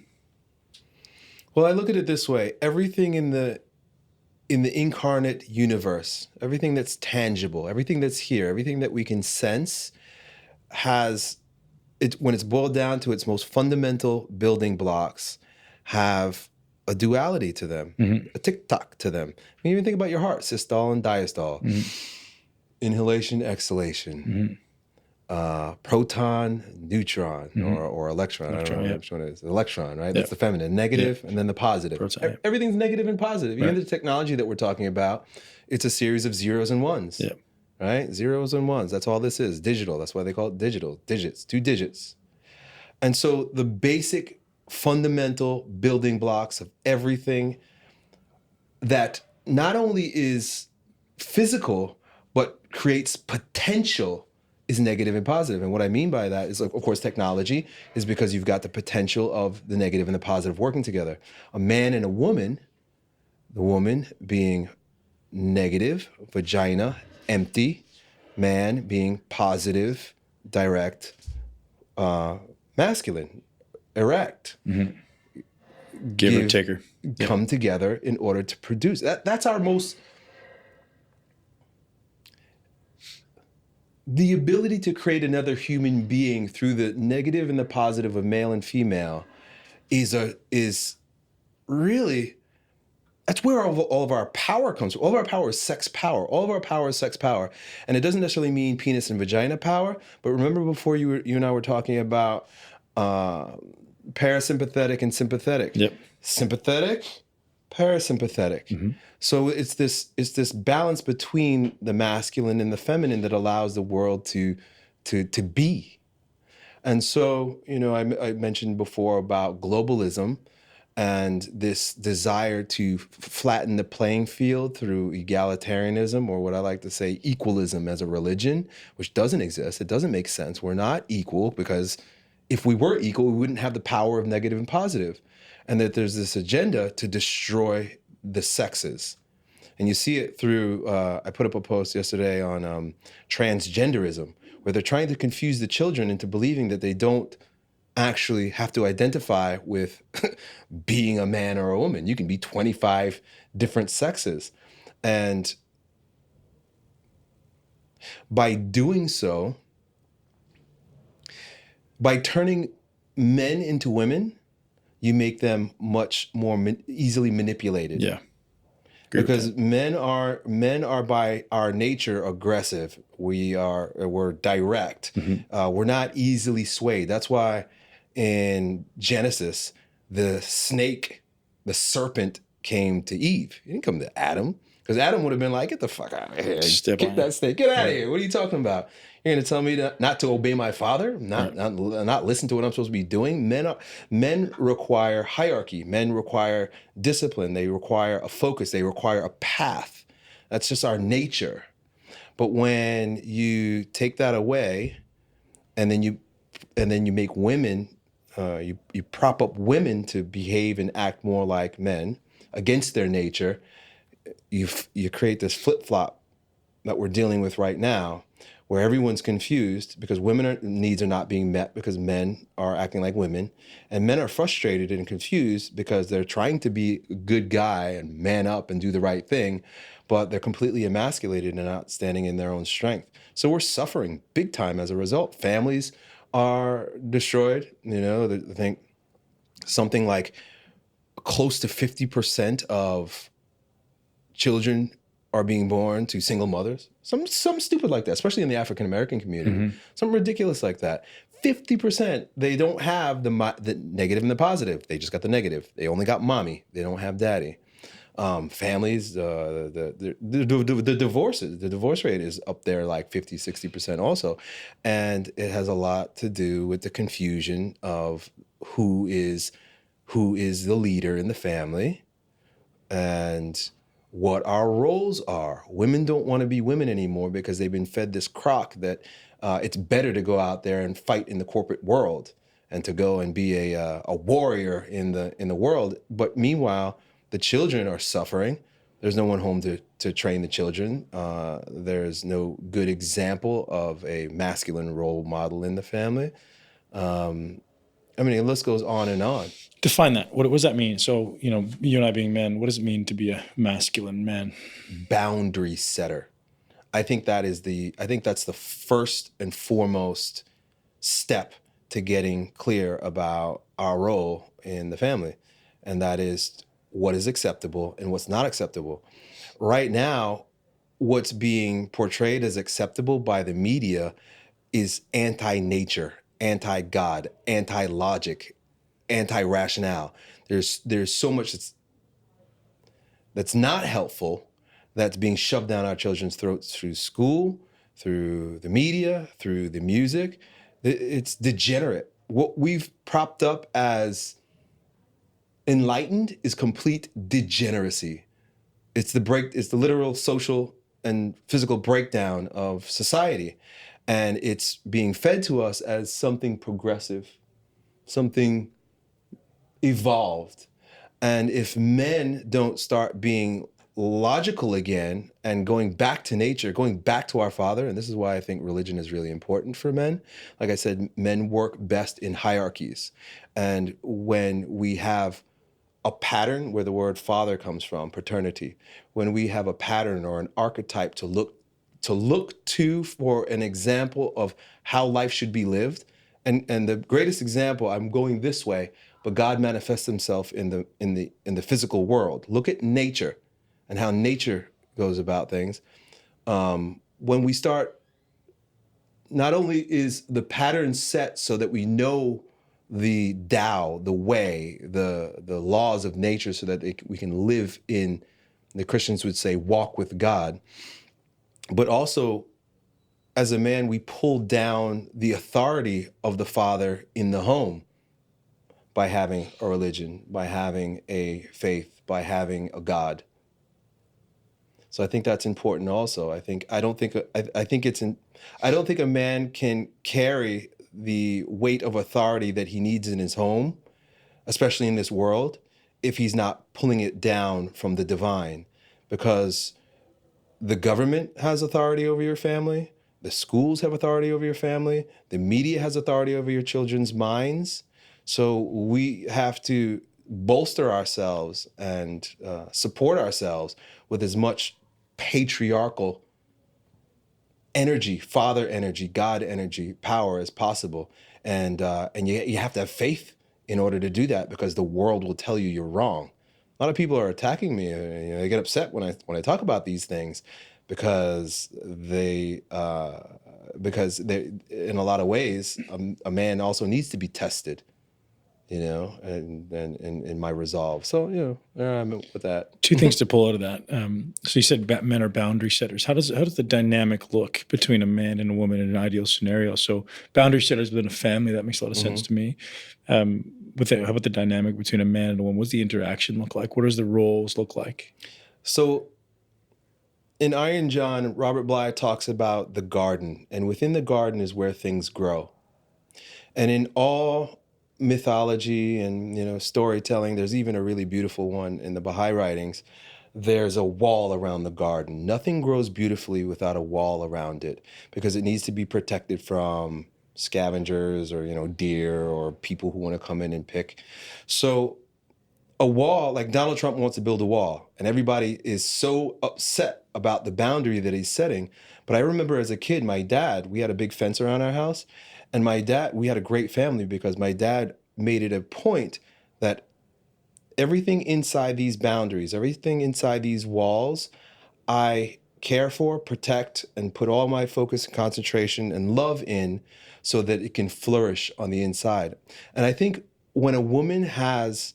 Well, I look at it this way. Everything in the incarnate universe, everything that's tangible, everything that's here, everything that we can sense has it, when it's boiled down to its most fundamental building blocks, have a duality to them, a tick-tock to them. I mean, even think about your heart, systole and diastole, inhalation, exhalation, proton, neutron, or electron. I don't know which one it is. Electron, right? That's the feminine, negative, and then the positive. Proton, Everything's negative and positive. Even the technology that we're talking about, it's a series of zeros and ones. Yeah. Right? Zeros and ones. That's all this is. Digital. That's why they call it digital. Digits, 2 digits. And so the basic fundamental building blocks of everything that not only is physical, but creates potential is negative and positive. And what I mean by that is, of course, technology is because you've got the potential of the negative and the positive working together. A man and a woman, the woman being negative, vagina, empty, man being positive, direct, masculine, erect. Giver, taker. Come together in order to produce. That's our most... The ability to create another human being through the negative and the positive of male and female is really... That's where all of our power comes from. All of our power is sex power. All of our power is sex power. And it doesn't necessarily mean penis and vagina power, but remember before you and I were talking about parasympathetic and sympathetic. Yep. Sympathetic, parasympathetic. So it's this balance between the masculine and the feminine that allows the world to be. And so, I mentioned before about globalism and this desire to flatten the playing field through egalitarianism, or what I like to say, equalism as a religion, which doesn't exist. It doesn't make sense. We're not equal, because if we were equal, we wouldn't have the power of negative and positive. And that there's this agenda to destroy the sexes. And you see it through, I put up a post yesterday on transgenderism, where they're trying to confuse the children into believing that they don't actually have to identify with being a man or a woman. You can be 25 different sexes. And by doing so, by turning men into women, you make them much more easily manipulated. Yeah. Because men are by our nature aggressive. We're direct. We're not easily swayed. That's why in Genesis, the serpent came to Eve. He didn't come to Adam, because Adam would have been like, "Get the fuck out of here! Get that snake! Get out of here! What are you talking about? You're going to tell me not to obey my father? Not listen to what I'm supposed to be doing?" Men require hierarchy. Men require discipline. They require a focus. They require a path. That's just our nature. But when you take that away, and then you make women, you prop up women to behave and act more like men against their nature, you create this flip-flop that we're dealing with right now, where everyone's confused because women's needs are not being met because men are acting like women, and men are frustrated and confused because they're trying to be a good guy and man up and do the right thing, but they're completely emasculated and not standing in their own strength. So we're suffering big time as a result. Families are destroyed. I think something like close to 50% of children are being born to single mothers. Something stupid like that, especially in the African American community. Something ridiculous like that. 50%, they don't have the negative and the positive. They just got the negative. They only got mommy. They don't have daddy. Families, the divorces, the divorce rate is up there like 50, 60% also. And it has a lot to do with the confusion of who is the leader in the family and what our roles are. Women don't want to be women anymore because they've been fed this crock that it's better to go out there and fight in the corporate world and to go and be a warrior in the world. But meanwhile, the children are suffering. There's no one home to train the children. There's no good example of a masculine role model in the family. The list goes on and on. Define that. What does that mean? So, you and I being men, what does it mean to be a masculine man? Boundary setter. I think that's the first and foremost step to getting clear about our role in the family. And that is what is acceptable and what's not acceptable. Right now, what's being portrayed as acceptable by the media is anti-nature, anti-God, anti-logic, anti-rationale. There's so much that's not helpful that's being shoved down our children's throats through school, through the media, through the music. It's degenerate. What we've propped up as enlightened is complete degeneracy. It's the literal social and physical breakdown of society. And it's being fed to us as something progressive, something evolved. And if men don't start being logical again and going back to nature, going back to our Father, and this is why I think religion is really important for men. Like I said, men work best in hierarchies. And when we have a pattern where the word father comes from, paternity, when we have a pattern or an archetype to look to for an example of how life should be lived, and the greatest example, I'm going this way, but God manifests himself in the physical world. Look at nature and how nature goes about things. When we start, not only is the pattern set so that we know the Tao, the way, the laws of nature, so that we can live in, the Christians would say, walk with God. But also, as a man, we pull down the authority of the father in the home by having a religion, by having a faith, by having a God. So I think that's important also. I don't think a man can carry the weight of authority that he needs in his home, especially in this world, if he's not pulling it down from the divine. Because the government has authority over your family, the schools have authority over your family, the media has authority over your children's minds. So we have to bolster ourselves and support ourselves with as much patriarchal energy, father energy, God energy, power as possible. And you have to have faith in order to do that, because the world will tell you you're wrong. A lot of people are attacking me. They get upset when I talk about these things, because they in a lot of ways, a man also needs to be tested, and in my resolve. So, there I'm with that. Two things to pull out of that. So you said men are boundary setters. How does the dynamic look between a man and a woman in an ideal scenario? So boundary setters within a family, that makes a lot of sense to me. How about the dynamic between a man and a woman? What's the interaction look like? What does the roles look like? So in Iron John, Robert Bly talks about the garden, and within the garden is where things grow. And in all mythology and storytelling, there's even a really beautiful one in the Baha'i writings. There's a wall around the garden. Nothing grows beautifully without a wall around it, because it needs to be protected from scavengers or deer or people who want to come in and pick. So a wall, like Donald Trump wants to build a wall, and everybody is so upset about the boundary that he's setting. But I remember as a kid, my dad, we had a big fence around our house, and we had a great family, because my dad made it a point that everything inside these boundaries, everything inside these walls, I care for, protect, and put all my focus and concentration and love in, so that it can flourish on the inside. And I think when a woman has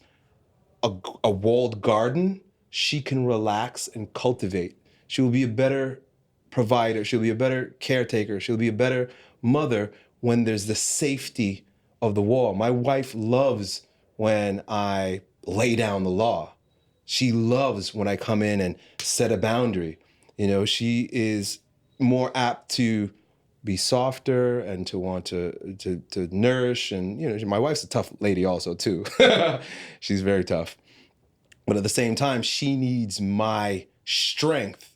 a walled garden, she can relax and cultivate. She will be a better provider. She'll be a better caretaker. She'll be a better mother when there's the safety of the wall. My wife loves when I lay down the law. She loves when I come in and set a boundary. She is more apt to be softer and to want to nourish. And, my wife's a tough lady also too. She's very tough. But at the same time, she needs my strength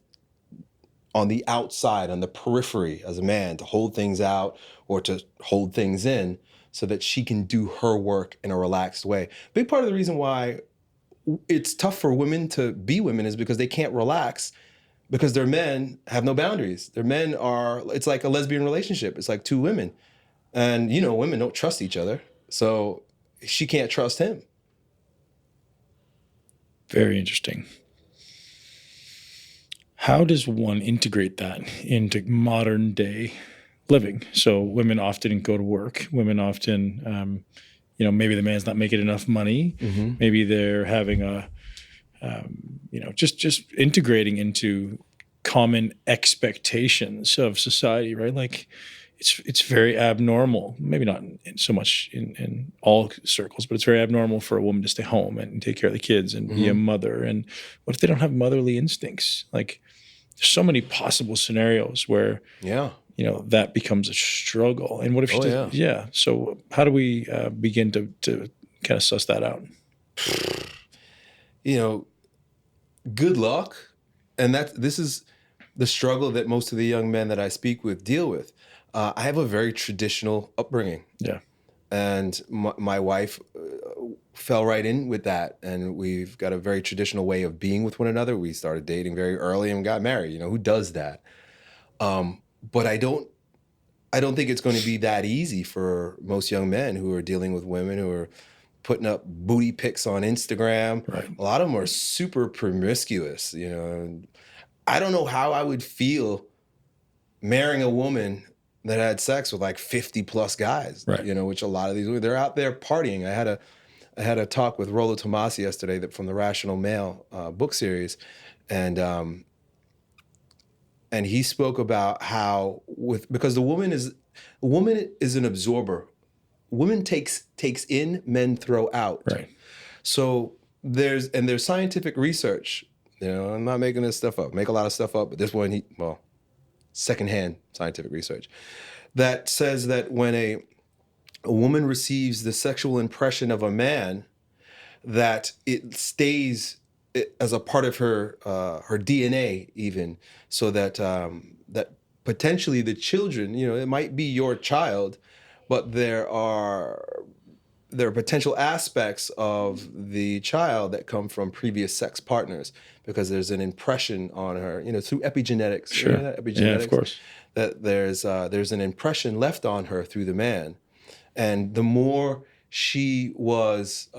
on the outside, on the periphery as a man, to hold things out or to hold things in, so that she can do her work in a relaxed way. Big part of the reason why it's tough for women to be women is because they can't relax, because their men have no boundaries. Their men it's like a lesbian relationship. It's like two women. And, women don't trust each other. So she can't trust him. Very interesting. How does one integrate that into modern day living? So women often go to work. Women often, maybe the man's not making enough money. Mm-hmm. Maybe they're having just integrating into common expectations of society, right? Like it's very abnormal, maybe not so much in all circles, but it's very abnormal for a woman to stay home and take care of the kids and be a mother. And what if they don't have motherly instincts? Like there's so many possible scenarios where, that becomes a struggle. And what if she does? Yeah. So how do we begin to kind of suss that out? Good luck. And this is the struggle that most of the young men that I speak with deal with. I have a very traditional upbringing. Yeah. And my wife fell right in with that. And we've got a very traditional way of being with one another. We started dating very early and got married. Who does that? But I don't think it's going to be that easy for most young men who are dealing with women who are putting up booty pics on Instagram. Right. A lot of them are super promiscuous, I don't know how I would feel marrying a woman that had sex with like 50 plus guys, right. Which a lot of these, they're out there partying. I had a talk with Rollo Tomasi yesterday from the Rational Male book series. And he spoke about how because the woman is an absorber. Women takes in, men throw out. Right. So there's scientific research. I'm not making this stuff up. Make a lot of stuff up, but this one, secondhand scientific research that says that when a woman receives the sexual impression of a man, that it stays as a part of her DNA, even so that that potentially the children, it might be your child, but there are potential aspects of the child that come from previous sex partners because there's an impression on her, through epigenetics. Sure. You know that? Epigenetics, yeah, of course. That there's an impression left on her through the man. And the more she was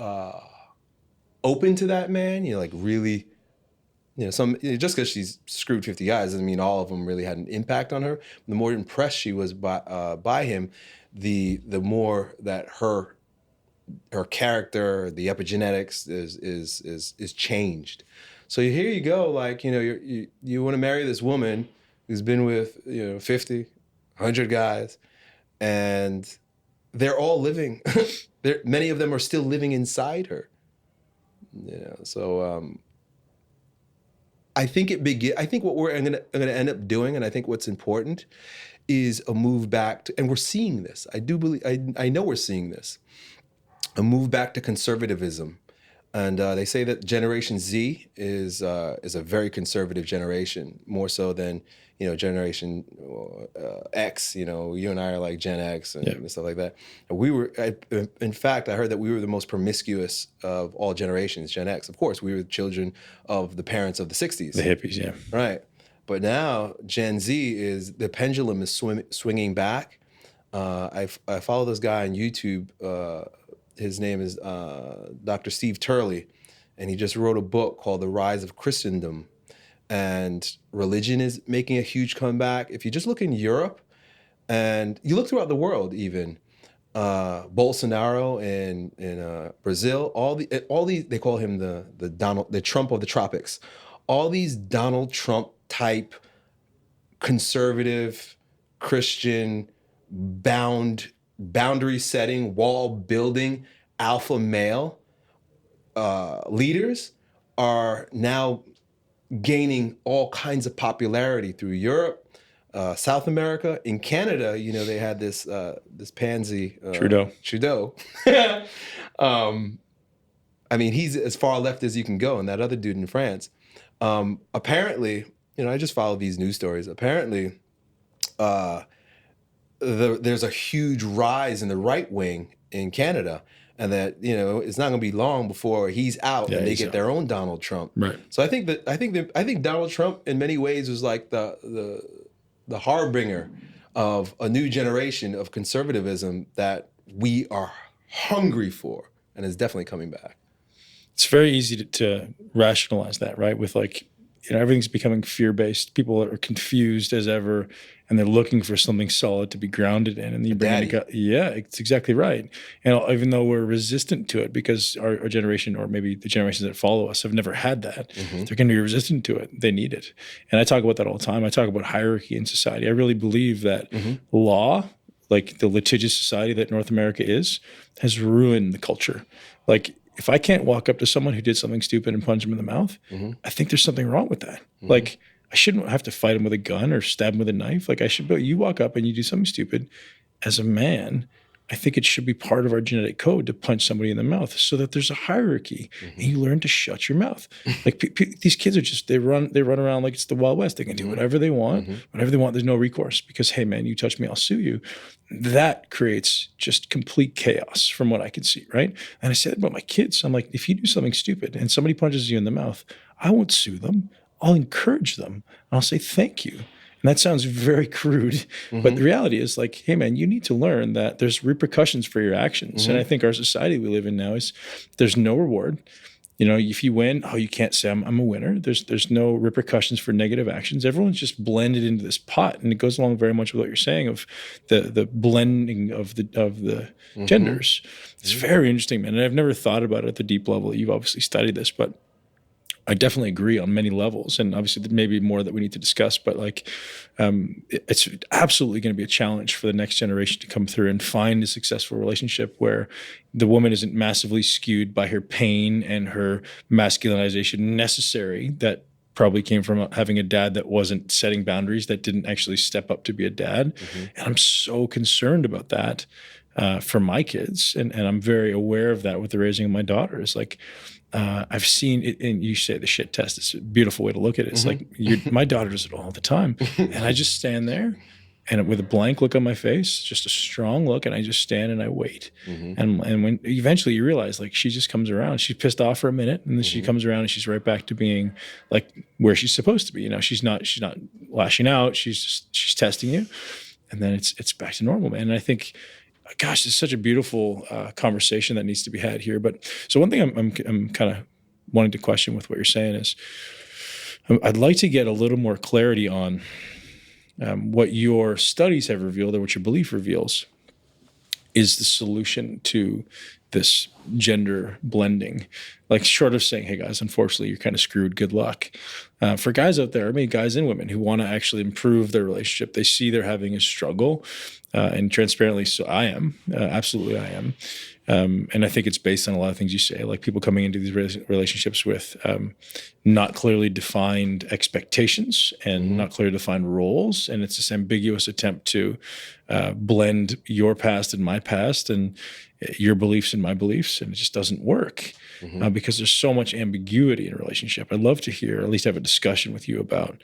open to that man, like really, just because she's screwed 50 guys doesn't mean all of them really had an impact on her. The more impressed she was by him, the more that her character, the epigenetics is changed. So here you go, like, you want to marry this woman who's been with, 50, 100 guys, and they're all living, many of them are still living inside her. So I think what we're going to end up doing, and I think what's important, is a move back to, and we're seeing this. I do believe, I know we're seeing this, a move back to conservatism. And they say that Generation Z is a very conservative generation, more so than Generation X. You and I are like Gen X and stuff like that. And in fact, I heard that we were the most promiscuous of all generations, Gen X. Of course, we were children of the parents of the '60s, the hippies, yeah, right. But now Gen Z the pendulum is swinging back. I follow this guy on YouTube. His name is Dr. Steve Turley, and he just wrote a book called The Rise of Christendom. And religion is making a huge comeback. If you just look in Europe, and you look throughout the world, even Bolsonaro in Brazil, all these they call him the Trump of the tropics. All these Donald Trump type conservative Christian boundary setting, wall building, alpha male leaders are now gaining all kinds of popularity through Europe, South America. In Canada, they had this pansy Trudeau. I mean, he's as far left as you can go, and that other dude in France. Apparently, I just follow these news stories. Apparently, there's a huge rise in the right wing in Canada, and that it's not going to be long before he's out and they get their own Donald Trump. Right. So I think Donald Trump in many ways was like the harbinger of a new generation of conservatism that we are hungry for, and is definitely coming back. it's very easy to rationalize that, right? With like, everything's becoming fear-based. People are confused as ever, and they're looking for something solid to be grounded in. And you bring in yeah, it's exactly right. And even though we're resistant to it because our generation, or maybe the generations that follow us, have never had that, they're going to be resistant to it. They need it. And I talk about that all the time. I talk about hierarchy in society. I really believe that law, like the litigious society that North America is, has ruined the culture. Like, if I can't walk up to someone who did something stupid and punch them in the mouth, I think there's something wrong with that. Like, I shouldn't have to fight him with a gun or stab him with a knife. Like, you walk up and you do something stupid. As a man, I think it should be part of our genetic code to punch somebody in the mouth, so that there's a hierarchy and you learn to shut your mouth. Like, these kids are just, they run around like it's the Wild West. They can do whatever they want, whatever they want. There's no recourse because, hey man, you touch me, I'll sue you. That creates just complete chaos from what I can see, right? And I said about my kids, I'm like, if you do something stupid and somebody punches you in the mouth, I won't sue them. I'll encourage them. And I'll say, thank you. And that sounds very crude, but the reality is like, hey man, you need to learn that there's repercussions for your actions. And I think our society we live in now is there's no reward. If you win, you can't say I'm a winner. There's no repercussions for negative actions. Everyone's just blended into this pot, and it goes along very much with what you're saying of the blending of the genders. It's very interesting, man. And I've never thought about it at the deep level. You've obviously studied this, but I definitely agree on many levels, and obviously there may be more that we need to discuss, but like, it's absolutely going to be a challenge for the next generation to come through and find a successful relationship where the woman isn't massively skewed by her pain and her masculinization necessary that probably came from having a dad that wasn't setting boundaries, that didn't actually step up to be a dad. And I'm so concerned about that for my kids, and I'm very aware of that with the raising of my daughters. Like, I've seen it, and you say the shit test. It's a beautiful way to look at it. It's like my daughter does it all the time, and I just stand there, and with a blank look on my face, just a strong look, and I just stand and I wait. And when eventually you realize, like, she just comes around. She's pissed off for a minute, and then she comes around, and she's right back to being like where she's supposed to be. She's not lashing out. She's testing you, and then it's back to normal, man. And I think, gosh, it's such a beautiful conversation that needs to be had here. But so one thing I'm kind of wanting to question with what you're saying is, I'd like to get a little more clarity on what your studies have revealed, or what your belief reveals, is the solution to this gender blending. Like, short of saying, hey guys, unfortunately you're kind of screwed, good luck. For guys out there, guys and women who want to actually improve their relationship, they see they're having a struggle, and transparently, so I am, absolutely I am. And I think it's based on a lot of things you say, like people coming into these relationships with not clearly defined expectations and not clearly defined roles. And it's this ambiguous attempt to blend your past and my past and your beliefs and my beliefs. And it just doesn't work because there's so much ambiguity in a relationship. I'd love to hear, or at least have a discussion with you about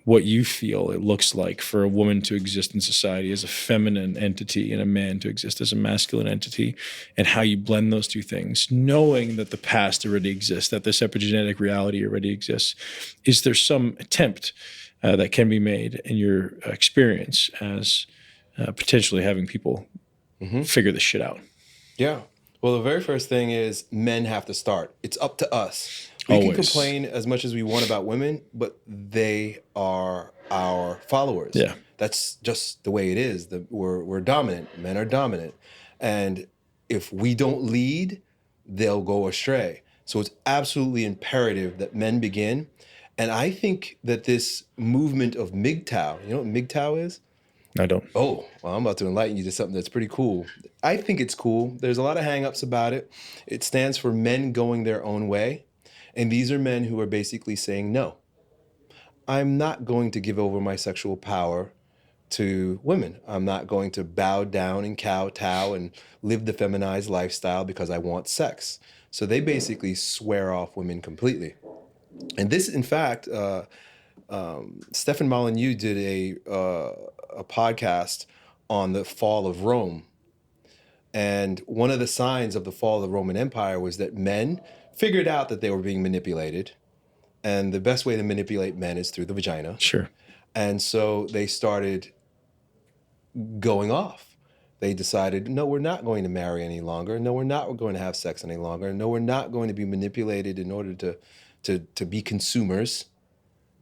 what you feel it looks like for a woman to exist in society as a feminine entity and a man to exist as a masculine entity, and how you blend those two things, knowing that the past already exists, that this epigenetic reality already exists. Is there some attempt that can be made in your experience as potentially having people figure this shit out? Yeah. Well, the very first thing is men have to start. It's up to us. We can complain as much as we want about women, but they are our followers. Yeah. That's just the way it is. We're dominant. Men are dominant. And if we don't lead, they'll go astray. So it's absolutely imperative that men begin. And I think that this movement of MGTOW, you know what MGTOW is? I don't. Oh, well, I'm about to enlighten you to something that's pretty cool. I think it's cool. There's a lot of hang-ups about it. It stands for men going their own way. And these are men who are basically saying, no, I'm not going to give over my sexual power to women. I'm not going to bow down and kowtow and live the feminized lifestyle because I want sex. So they basically swear off women completely. And this, in fact, Stefan Molyneux did a podcast on the fall of Rome. And one of the signs of the fall of the Roman Empire was that men figured out that they were being manipulated. And the best way to manipulate men is through the vagina. Sure. And so they started going off. they decided, no, we're not going to marry any longer. No, we're not going to have sex any longer. No, we're not going to be manipulated in order to be consumers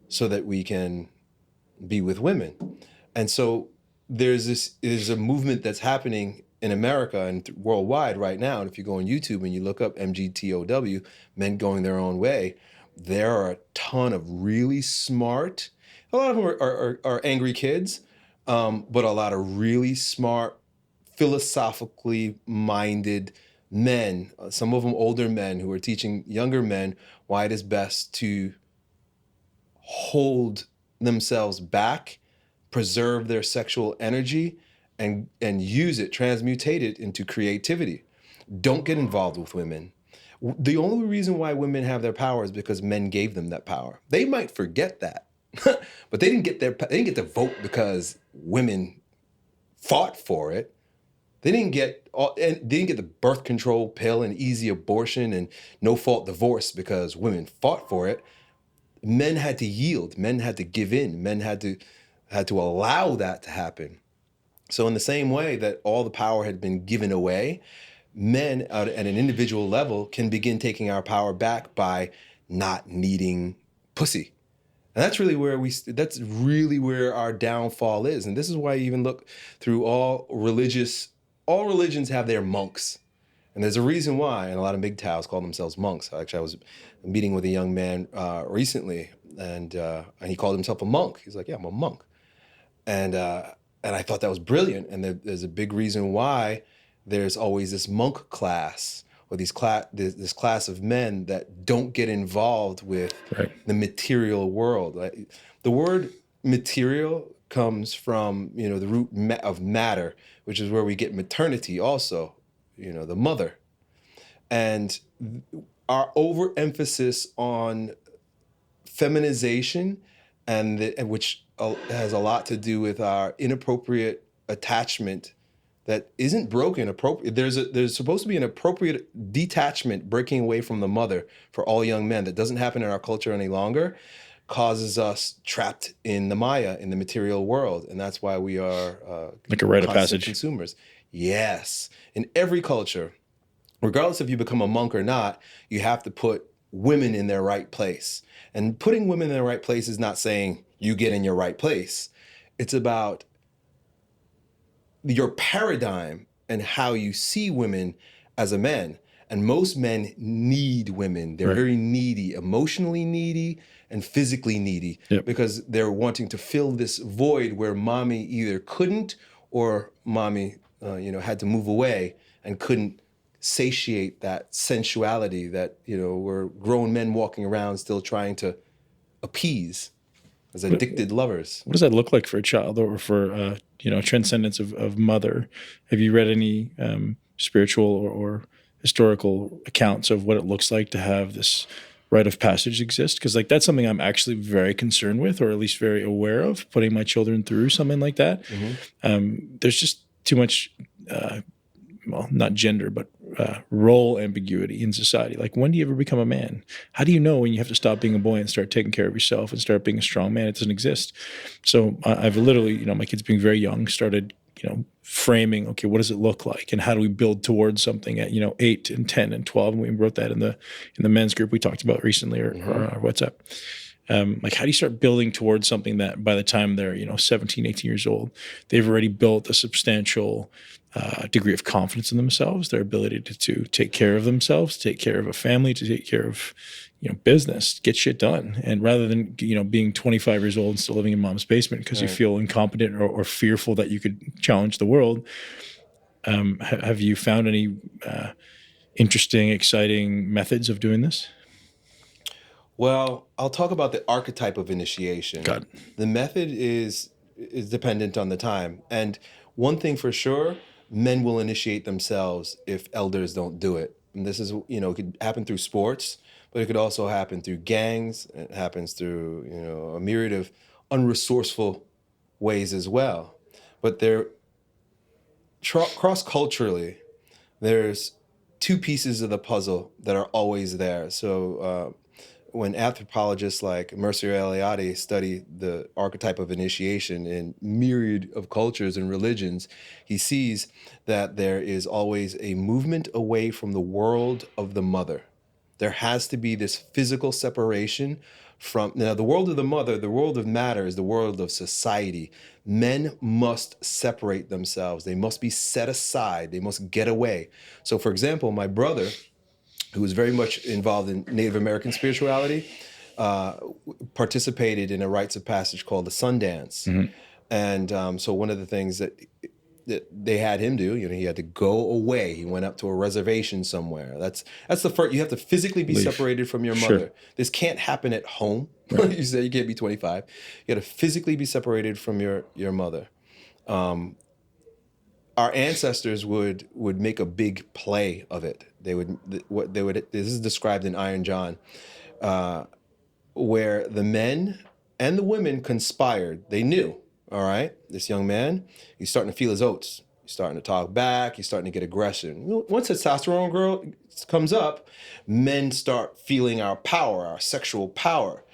so that we can be with women. And so there's a movement that's happening in America and worldwide right now. And if you go on YouTube and you look up MGTOW, men going their own way, there are a ton of really smart, a lot of them are angry kids, but a lot of really smart, philosophically minded men, some of them older men who are teaching younger men why it is best to hold themselves back, preserve their sexual energy, and use it, transmutate it into creativity. Don't get involved with women. The only reason why women have their power is because men gave them that power. They might forget that, but they didn't get to vote because women fought for it. They didn't get the birth control pill and easy abortion and no-fault divorce because women fought for it. Men had to yield. Men had to give in. Men had to allow that to happen. So in the same way that all the power had been given away, men at an individual level can begin taking our power back by not needing pussy. And that's really where our downfall is. And this is why you even look through all religions have their monks. And there's a reason why, and a lot of MGTOWs call themselves monks. Actually, I was meeting with a young man recently, and he called himself a monk. He's like, yeah, I'm a monk. And I thought that was brilliant. And there's a big reason why there's always this monk class or this class of men that don't get involved with the material world. The word material comes from, the root of matter, which is where we get maternity also, the mother. And our overemphasis on feminization and which has a lot to do with our inappropriate attachment that isn't broken. There's supposed to be an appropriate detachment, breaking away from the mother for all young men. That doesn't happen in our culture any longer, causes us trapped in the Maya, in the material world. And that's why we are like a rite of passage consumers. Yes. In every culture, regardless if you become a monk or not, you have to put women in their right place. And putting women in their right place is not saying you get in your right place. It's about your paradigm and how you see women as a man. And most men need women. They're very needy, emotionally needy and physically needy, because they're wanting to fill this void where mommy either couldn't or mommy had to move away and couldn't satiate that sensuality that, we're grown men walking around still trying to appease as addicted lovers. What does that look like for a child or for, transcendence of mother? Have you read any spiritual or historical accounts of what it looks like to have this rite of passage exist? Because that's something I'm actually very concerned with, or at least very aware of, putting my children through something like that. Mm-hmm. There's just too much, not gender, but role ambiguity in society. Like, when do you ever become a man? How do you know when you have to stop being a boy and start taking care of yourself and start being a strong man? It doesn't exist. So I've literally, my kids being very young, started, framing, okay, what does it look like? And how do we build towards something at, 8 and 10 and 12? And we wrote that in the men's group we talked about recently or WhatsApp. How do you start building towards something that by the time they're, 17, 18 years old, they've already built a substantial degree of confidence in themselves, their ability to take care of themselves, take care of a family, to take care of, business, get shit done. And rather than, being 25 years old and still living in mom's basement because you feel incompetent or fearful that you could challenge the world, have you found any interesting, exciting methods of doing this? Well, I'll talk about the archetype of initiation. Got it. The method is dependent on the time. And one thing for sure, men will initiate themselves if elders don't do it. And this is, it could happen through sports, but it could also happen through gangs. It happens through, a myriad of unresourceful ways as well. But cross-culturally, there's two pieces of the puzzle that are always there. So when anthropologists like Mircea Eliade study the archetype of initiation in myriad of cultures and religions, he sees that there is always a movement away from the world of the mother. There has to be this physical separation from, now the world of the mother, the world of matter is the world of society. Men must separate themselves. They must be set aside. They must get away. So for example, my brother, who was very much involved in Native American spirituality, participated in a rites of passage called the Sundance. Mm-hmm. And so one of the things that they had him do, he had to go away. He went up to a reservation somewhere. That's the first. You have to physically be separated from your mother. Sure. This can't happen at home. Right. You said you can't be 25. You got to physically be separated from your mother. Our ancestors would make a big play of it. This is described in Iron John, where the men and the women conspired. They knew, all right, this young man, he's starting to feel his oats. He's starting to talk back. He's starting to get aggression. Once testosterone girl comes up, men start feeling our power, our sexual power.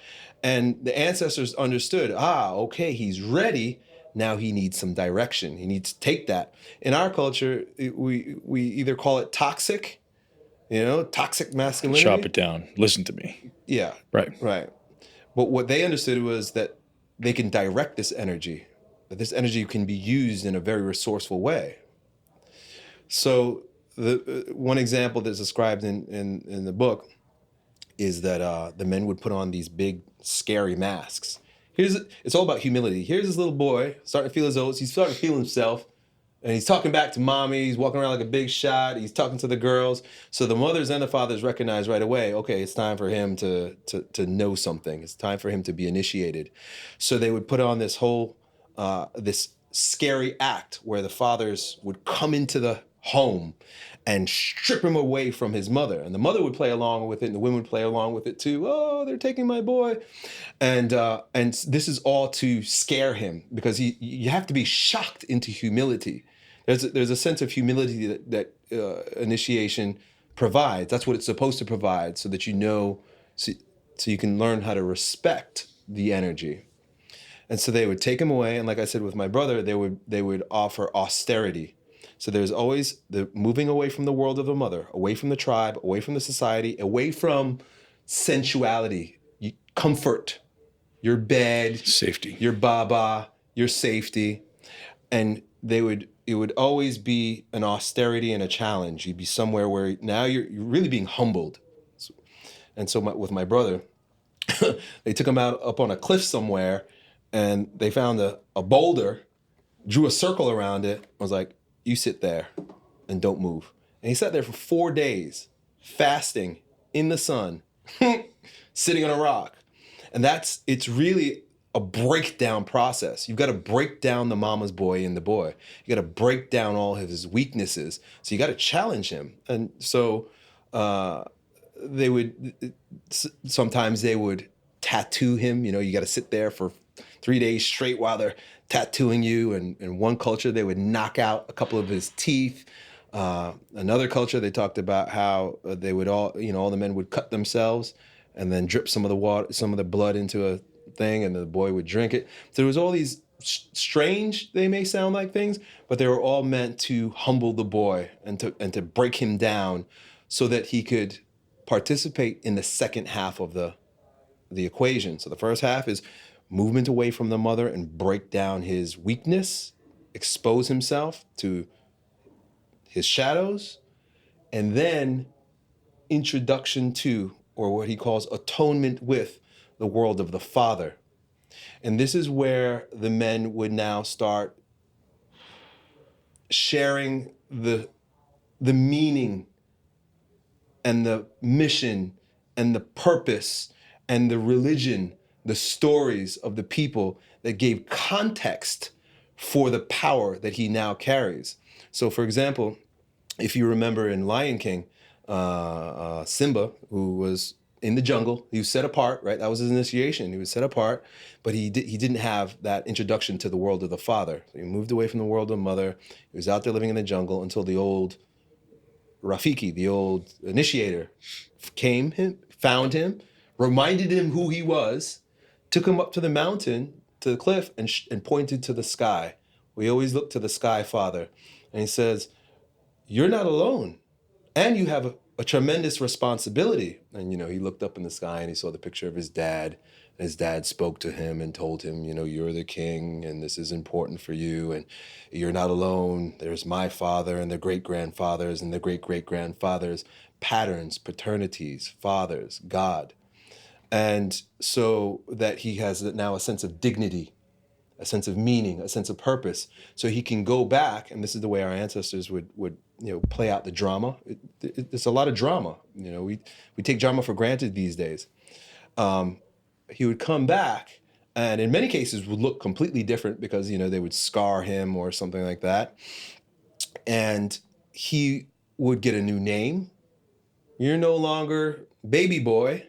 And the ancestors understood, okay, he's ready. Now he needs some direction. He needs to take that. In our culture, we either call it toxic, toxic masculinity. Chop it down. Listen to me. Yeah. Right. But what they understood was that they can direct this energy, that this energy can be used in a very resourceful way. So the one example that's described in the book is that the men would put on these big, scary masks. It's all about humility. Here's this little boy starting to feel his oats. He's starting to feel himself. And he's talking back to mommy. He's walking around like a big shot. He's talking to the girls. So the mothers and the fathers recognize right away, okay, it's time for him to know something. It's time for him to be initiated. So they would put on this whole, this scary act where the fathers would come into the home and strip him away from his mother. And the mother would play along with it, and the women would play along with it too. Oh, they're taking my boy. And this is all to scare him, because you have to be shocked into humility. There's a sense of humility that initiation provides. That's what it's supposed to provide, so that so you can learn how to respect the energy. And so they would take him away, and like I said with my brother, they would offer austerity. So there's always the moving away from the world of the mother, away from the tribe, away from the society, away from sensuality, comfort, your bed, safety, your baba, your safety. And it would always be an austerity and a challenge. You'd be somewhere where now you're really being humbled. And so with my brother, they took him up on a cliff somewhere, and they found a boulder, drew a circle around it. I was like, you sit there and don't move. And he sat there for 4 days, fasting in the sun, sitting on a rock. And it's really a breakdown process. You've got to break down the mama's boy in the boy. You got to break down all of his weaknesses. So you got to challenge him. And so sometimes they would tattoo him. You got to sit there for 3 days straight while they're tattooing you. And in one culture, they would knock out a couple of his teeth. Another culture, they talked about how they would all the men would cut themselves and then drip some of the blood into a thing, and the boy would drink it. So there was all these strange, they may sound like things, but they were all meant to humble the boy and to break him down so that he could participate in the second half of the equation. So the first half is movement away from the mother and break down his weakness, expose himself to his shadows, and then introduction to, or what he calls atonement with, the world of the father. And this is where the men would now start sharing the meaning and the mission and the purpose and the religion, the stories of the people that gave context for the power that he now carries. So for example, if you remember in Lion King, Simba, who was in the jungle, he was set apart, right? That was his initiation. He was set apart, but he didn't have that introduction to the world of the father. So he moved away from the world of mother. He was out there living in the jungle until the old Rafiki, the old initiator, found him, reminded him who he was, took him up to the mountain, to the cliff, and pointed to the sky. We always look to the sky, Father. And he says, you're not alone. And you have a tremendous responsibility. And, he looked up in the sky and he saw the picture of his dad. And his dad spoke to him and told him, you're the king and this is important for you. And you're not alone. There's my father and the great-grandfathers and the great-great-grandfathers, patterns, paternities, fathers, God. And so that he has now a sense of dignity, a sense of meaning, a sense of purpose. So he can go back, and this is the way our ancestors would play out the drama. It's a lot of drama. We take drama for granted these days. He would come back, and in many cases would look completely different because, they would scar him or something like that. And he would get a new name. You're no longer baby boy,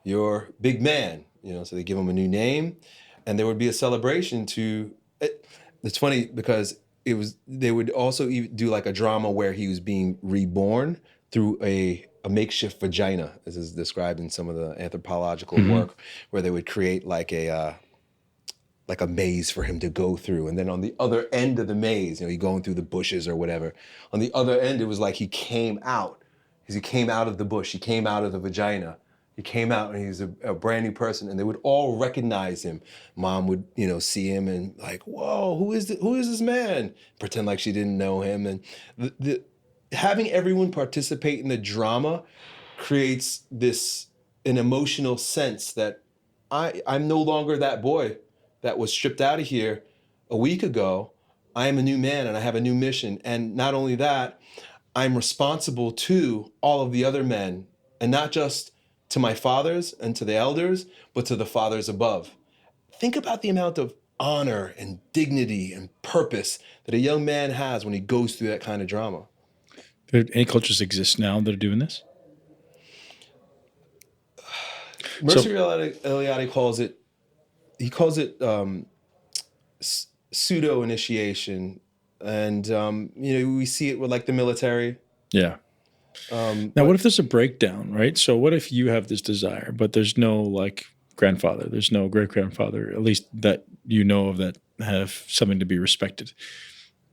you're big man. So they give him a new name, and there would be a celebration to it. It's funny because they would also do like a drama where he was being reborn through a makeshift vagina, as is described in some of the anthropological work, where they would create like a maze for him to go through. And then on the other end of the maze, he's going through the bushes or whatever. On the other end, it was like he came out. He came out of the bush. He came out of the vagina. He came out and he's a brand new person, and they would all recognize him. Mom would, see him and like, whoa, who is this man? Pretend like she didn't know him. And the having everyone participate in the drama creates an emotional sense that I'm no longer that boy that was stripped out of here a week ago. I am a new man and I have a new mission. And not only that, I'm responsible to all of the other men, and not just to my fathers and to the elders, but to the fathers above. Think about the amount of honor and dignity and purpose that a young man has when he goes through that kind of drama. Do any cultures exist now that are doing this? Mercer Elliott calls it pseudo initiation, and we see it with like the military. Yeah. Now, what if there's a breakdown, right? So what if you have this desire, but there's no like grandfather, there's no great grandfather, at least that of that have something to be respected?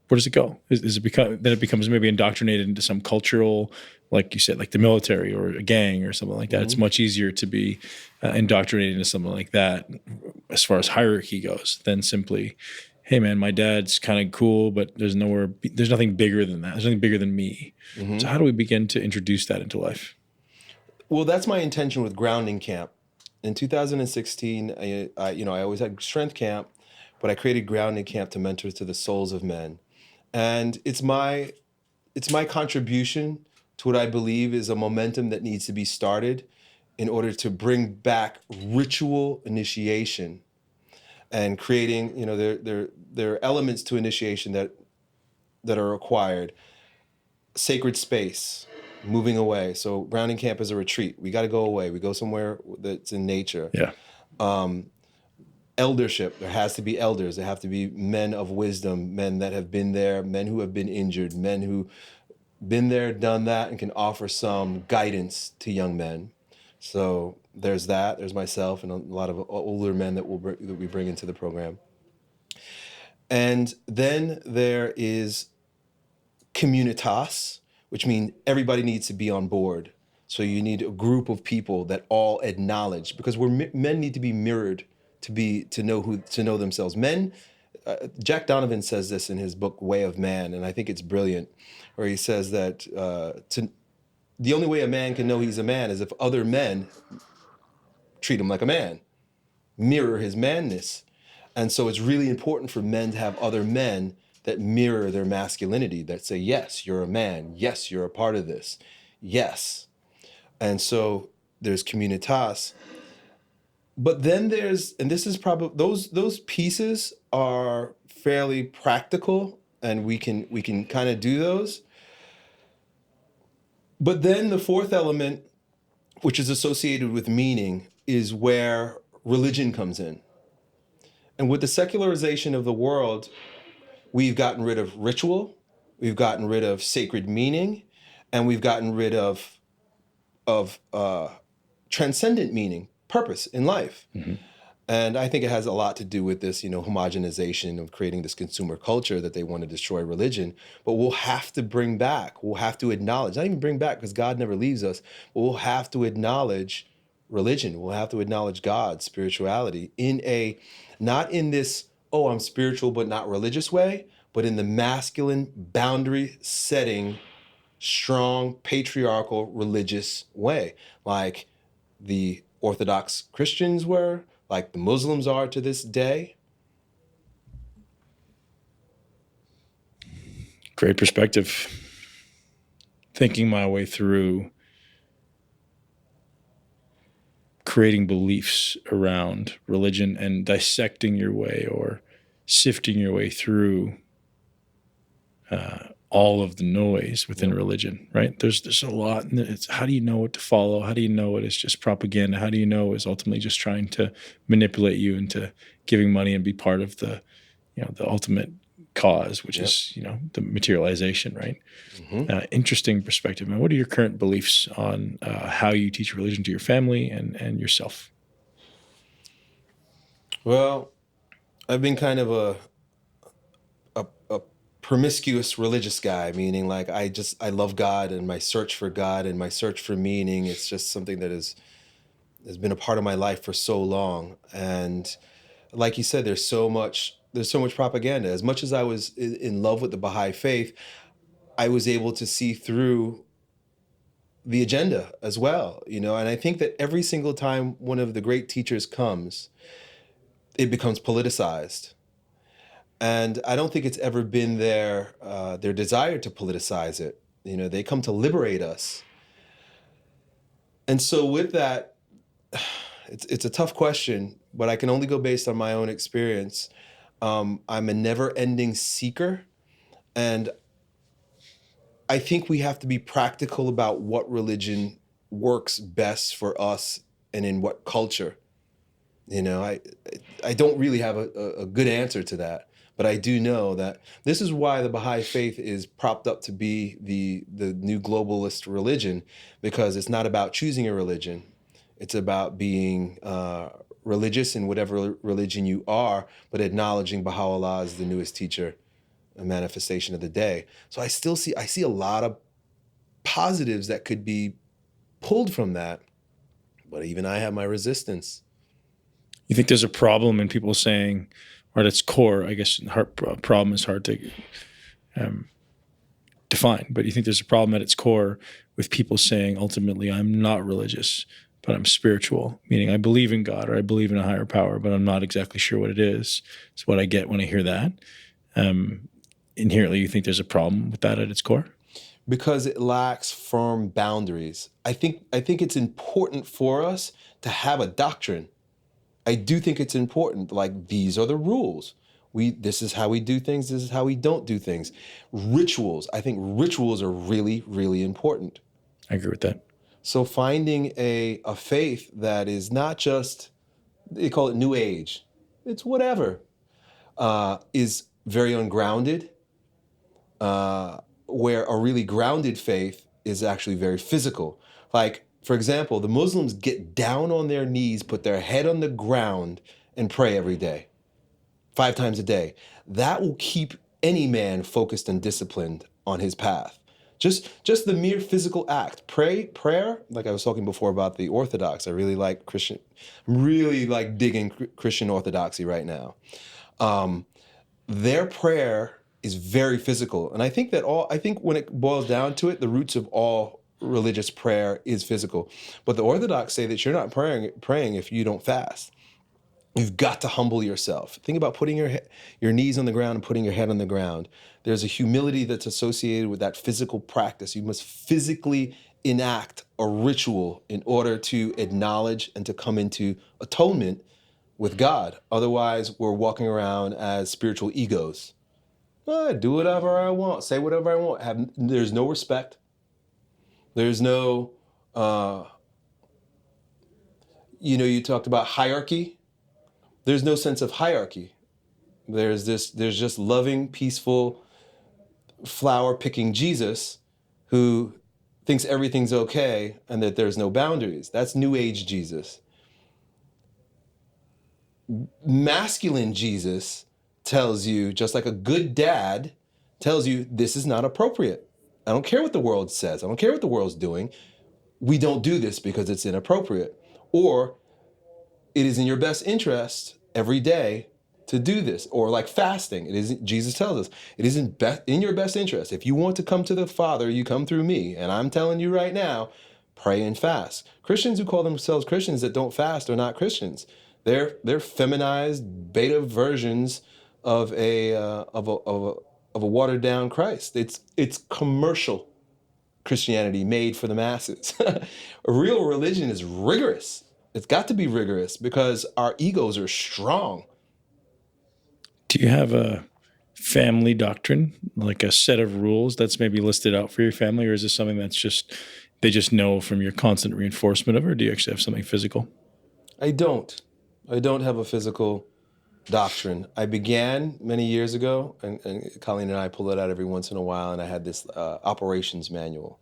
Where does it go? Is it then it becomes maybe indoctrinated into some cultural, like you said, like the military or a gang or something like that. It's much easier to be indoctrinated into something like that as far as hierarchy goes than simply, hey man, my dad's kind of cool, but there's nothing bigger than that. There's nothing bigger than me. So how do we begin to introduce that into life? Well, that's my intention with Grounding Camp. In 2016, I always had Strength Camp, but I created Grounding Camp to mentor to the souls of men. And it's my contribution to what I believe is a momentum that needs to be started in order to bring back ritual initiation and creating, there are elements to initiation that are required. Sacred space, moving away. So Grounding Camp is a retreat. We got to go away. We go somewhere that's in nature. Yeah. Eldership. There has to be elders. There have to be men of wisdom, men that have been there, men who have been injured, men who been there, done that, and can offer some guidance to young men. So there's that. There's myself and a lot of older men that we bring into the program. And then there is communitas, which means everybody needs to be on board. So you need a group of people that all acknowledge, because men need to be mirrored to know themselves. Men, Jack Donovan says this in his book Way of Man, and I think it's brilliant, where he says that the only way a man can know he's a man is if other men treat him like a man, mirror his manness. And so it's really important for men to have other men that mirror their masculinity, that say, yes, you're a man. Yes, you're a part of this. Yes. And so there's communitas. But then and this is probably, those pieces are fairly practical, and we can kind of do those. But then the fourth element, which is associated with meaning, is where religion comes in. And with the secularization of the world, we've gotten rid of ritual, we've gotten rid of sacred meaning, and we've gotten rid of transcendent meaning, purpose in life. And I think it has a lot to do with this, homogenization of creating this consumer culture that they want to destroy religion. But we'll have to bring back, we'll have to acknowledge, not even bring back because God never leaves us, but we'll have to acknowledge religion. We'll have to acknowledge God, spirituality not in this, oh, I'm spiritual but not religious way, but in the masculine boundary setting, strong, patriarchal, religious way. Like the Orthodox Christians were, like the Muslims are to this day. Great perspective. Thinking my way through creating beliefs around religion and dissecting your way or sifting your way through all of the noise within religion, right? There's a lot. And it's how do you know what to follow? How do you know it is just propaganda? How do you know is ultimately just trying to manipulate you into giving money and be part of the ultimate cause, which is, the materialization, right? Interesting perspective, man. What are your current beliefs on how you teach religion to your family and yourself? Well, I've been kind of a promiscuous religious guy, meaning like I love God and my search for God and my search for meaning. It's just something that has been a part of my life for so long. And like you said, there's so much propaganda. As much as I was in love with the Baha'i faith, I was able to see through the agenda as well, and I think that every single time one of the great teachers comes, it becomes politicized. And I don't think it's ever been their desire to politicize it. They come to liberate us. And so with that, it's a tough question, but I can only go based on my own experience. I'm a never-ending seeker, and I think we have to be practical about what religion works best for us and in what culture. I don't really have a good answer to that. But I do know that this is why the Baha'i faith is propped up to be the new globalist religion, because it's not about choosing a religion. It's about being religious in whatever religion you are, but acknowledging Baha'u'llah as the newest teacher, a manifestation of the day. So I see a lot of positives that could be pulled from that, but even I have my resistance. You think there's a problem in people saying, or at its core, I guess problem is hard to define, but you think there's a problem at its core with people saying, ultimately, I'm not religious, but I'm spiritual, meaning I believe in God or I believe in a higher power, but I'm not exactly sure what it is. It's what I get when I hear that. Inherently, you think there's a problem with that at its core? Because it lacks firm boundaries. I think it's important for us to have a doctrine. I do think it's important. Like, these are the rules. This is how we do things. This is how we don't do things. Rituals. I think rituals are really, really important. I agree with that. So finding a faith that is not just, they call it New Age, it's whatever, is very ungrounded, where a really grounded faith is actually very physical. Like, for example, the Muslims get down on their knees, put their head on the ground, and pray every day, 5 times a day. That will keep any man focused and disciplined on his path. Just the mere physical act. Prayer, like I was talking before about the Orthodox. I really like Christian. I'm really like digging Christian Orthodoxy right now. Their prayer is very physical. And I think when it boils down to it, the roots of all religious prayer is physical. But the Orthodox say that you're not praying if you don't fast. You've got to humble yourself. Think about putting your knees on the ground and putting your head on the ground. There's a humility that's associated with that physical practice. You must physically enact a ritual in order to acknowledge and to come into atonement with God. Otherwise, we're walking around as spiritual egos. Do whatever I want, say whatever I want. There's no respect. There's no, you talked about hierarchy. There's no sense of hierarchy. There's just loving, peaceful, flower-picking Jesus who thinks everything's okay and that there's no boundaries. That's New Age Jesus. Masculine Jesus tells you, just like a good dad tells you, this is not appropriate. I don't care what the world says. I don't care what the world's doing. We don't do this because it's inappropriate. Or it is in your best interest every day to do this. Or like fasting, it is, Jesus tells us, it is in your best interest. If you want to come to the Father, you come through me. And I'm telling you right now, pray and fast. Christians who call themselves Christians that don't fast are not Christians. They're feminized beta versions of a watered down Christ. It's commercial Christianity made for the masses. A real religion is rigorous. It's got to be rigorous because our egos are strong. Do you have a family doctrine, like a set of rules that's maybe listed out for your family, or is this something that's just they just know from your constant reinforcement of it, or do you actually have something physical? I don't have a physical doctrine. I began many years ago, and Colleen and I pull it out every once in a while, and I had this operations manual,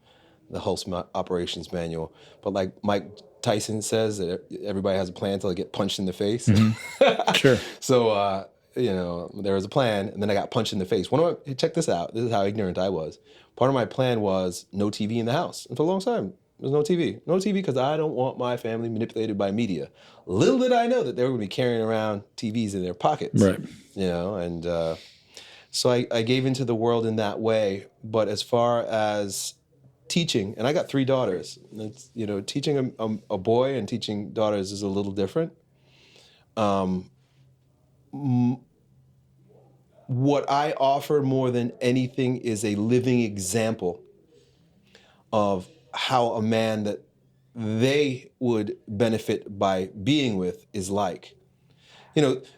the Hulse operations manual. But like Mike Tyson says, that everybody has a plan until they get punched in the face. Mm-hmm. Sure. So, there was a plan, and then I got punched in the face. Check this out. This is how ignorant I was. Part of my plan was no TV in the house. And for a long time, there's no TV. No TV because I don't want my family manipulated by media. Little did I know that they were going to be carrying around TVs in their pockets. Right. So I gave into the world in that way. But as far as teaching, and I got 3 daughters. It's, teaching a boy and teaching daughters is a little different. What I offer more than anything is a living example of how a man that they would benefit by being with is like.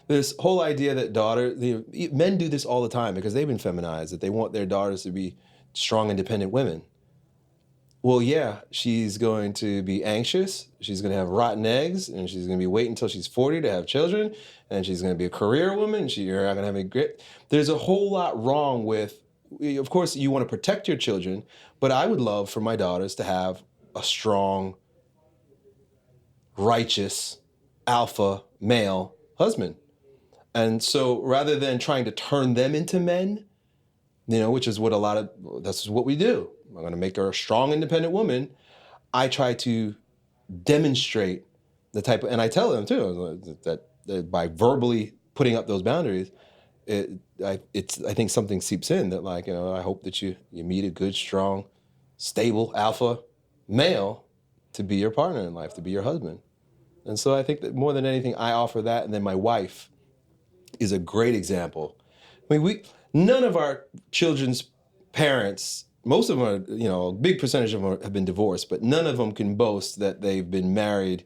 This whole idea that men do this all the time because they've been feminized, that they want their daughters to be strong, independent women. Well, yeah, she's going to be anxious, she's going to have rotten eggs, and she's going to be waiting until she's 40 to have children, and she's going to be a career woman, and you're not going to have any grit. There's a whole lot wrong with, of course, you want to protect your children, but I would love for my daughters to have a strong, righteous, alpha male husband. And so rather than trying to turn them into men, which is what that's what we do. I'm going to make her a strong, independent woman. I try to demonstrate the type of, and I tell them too, that by verbally putting up those boundaries, I think something seeps in that I hope that you meet a good, strong, stable, alpha male to be your partner in life, to be your husband. And so I think that more than anything, I offer that. And then my wife is a great example. I mean, none of our children's parents, most of them are, a big percentage of them have been divorced, but none of them can boast that they've been married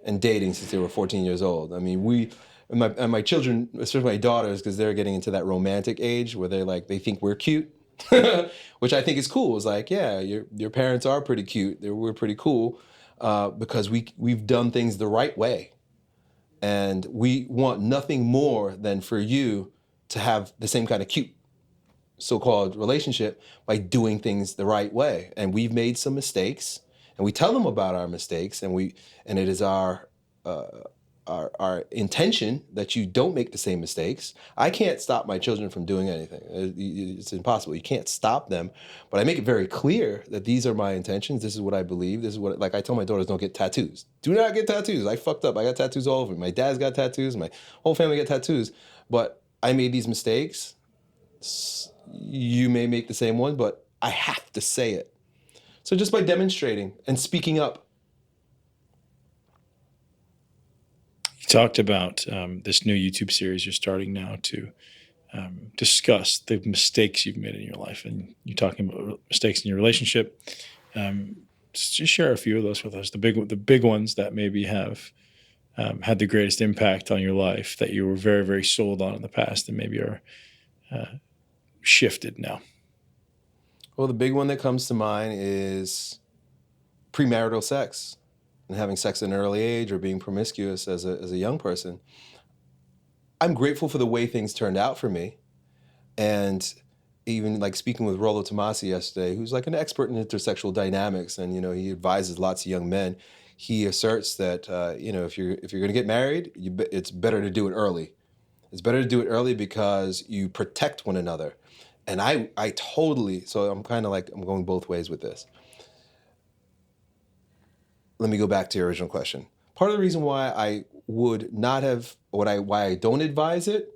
and dating since they were 14 years old. I mean, my children, especially my daughters, because they're getting into that romantic age where they think we're cute, which I think is cool. It's like, yeah, your parents are pretty cute. We're pretty cool because we've done things the right way. And we want nothing more than for you to have the same kind of cute so-called relationship by doing things the right way. And we've made some mistakes, and we tell them about our mistakes, and it is our intention that you don't make the same mistakes. I can't stop my children from doing anything. It's impossible. You can't stop them. But I make it very clear that these are my intentions. This is what I believe. This is what, I tell my daughters, don't get tattoos. Do not get tattoos. I fucked up. I got tattoos all over me. My dad's got tattoos. My whole family got tattoos. But I made these mistakes. You may make the same one, but I have to say it. So just by demonstrating and speaking up. You talked about this new YouTube series you're starting now to discuss the mistakes you've made in your life, and you're talking about mistakes in your relationship. Just share a few of those with us. The big ones that maybe have had the greatest impact on your life that you were very, very sold on in the past, and maybe are shifted now. Well, the big one that comes to mind is premarital sex and having sex at an early age or being promiscuous as a young person. I'm grateful for the way things turned out for me. And even like speaking with Rollo Tomasi yesterday, who's like an expert in intersexual dynamics, and he advises lots of young men. He asserts that if you're going to get married, it's better to do it early. It's better to do it early because you protect one another. And I totally, so I'm kind of like, I'm going both ways with this. Let me go back to your original question. Part of the reason why I would not have, why I don't advise it,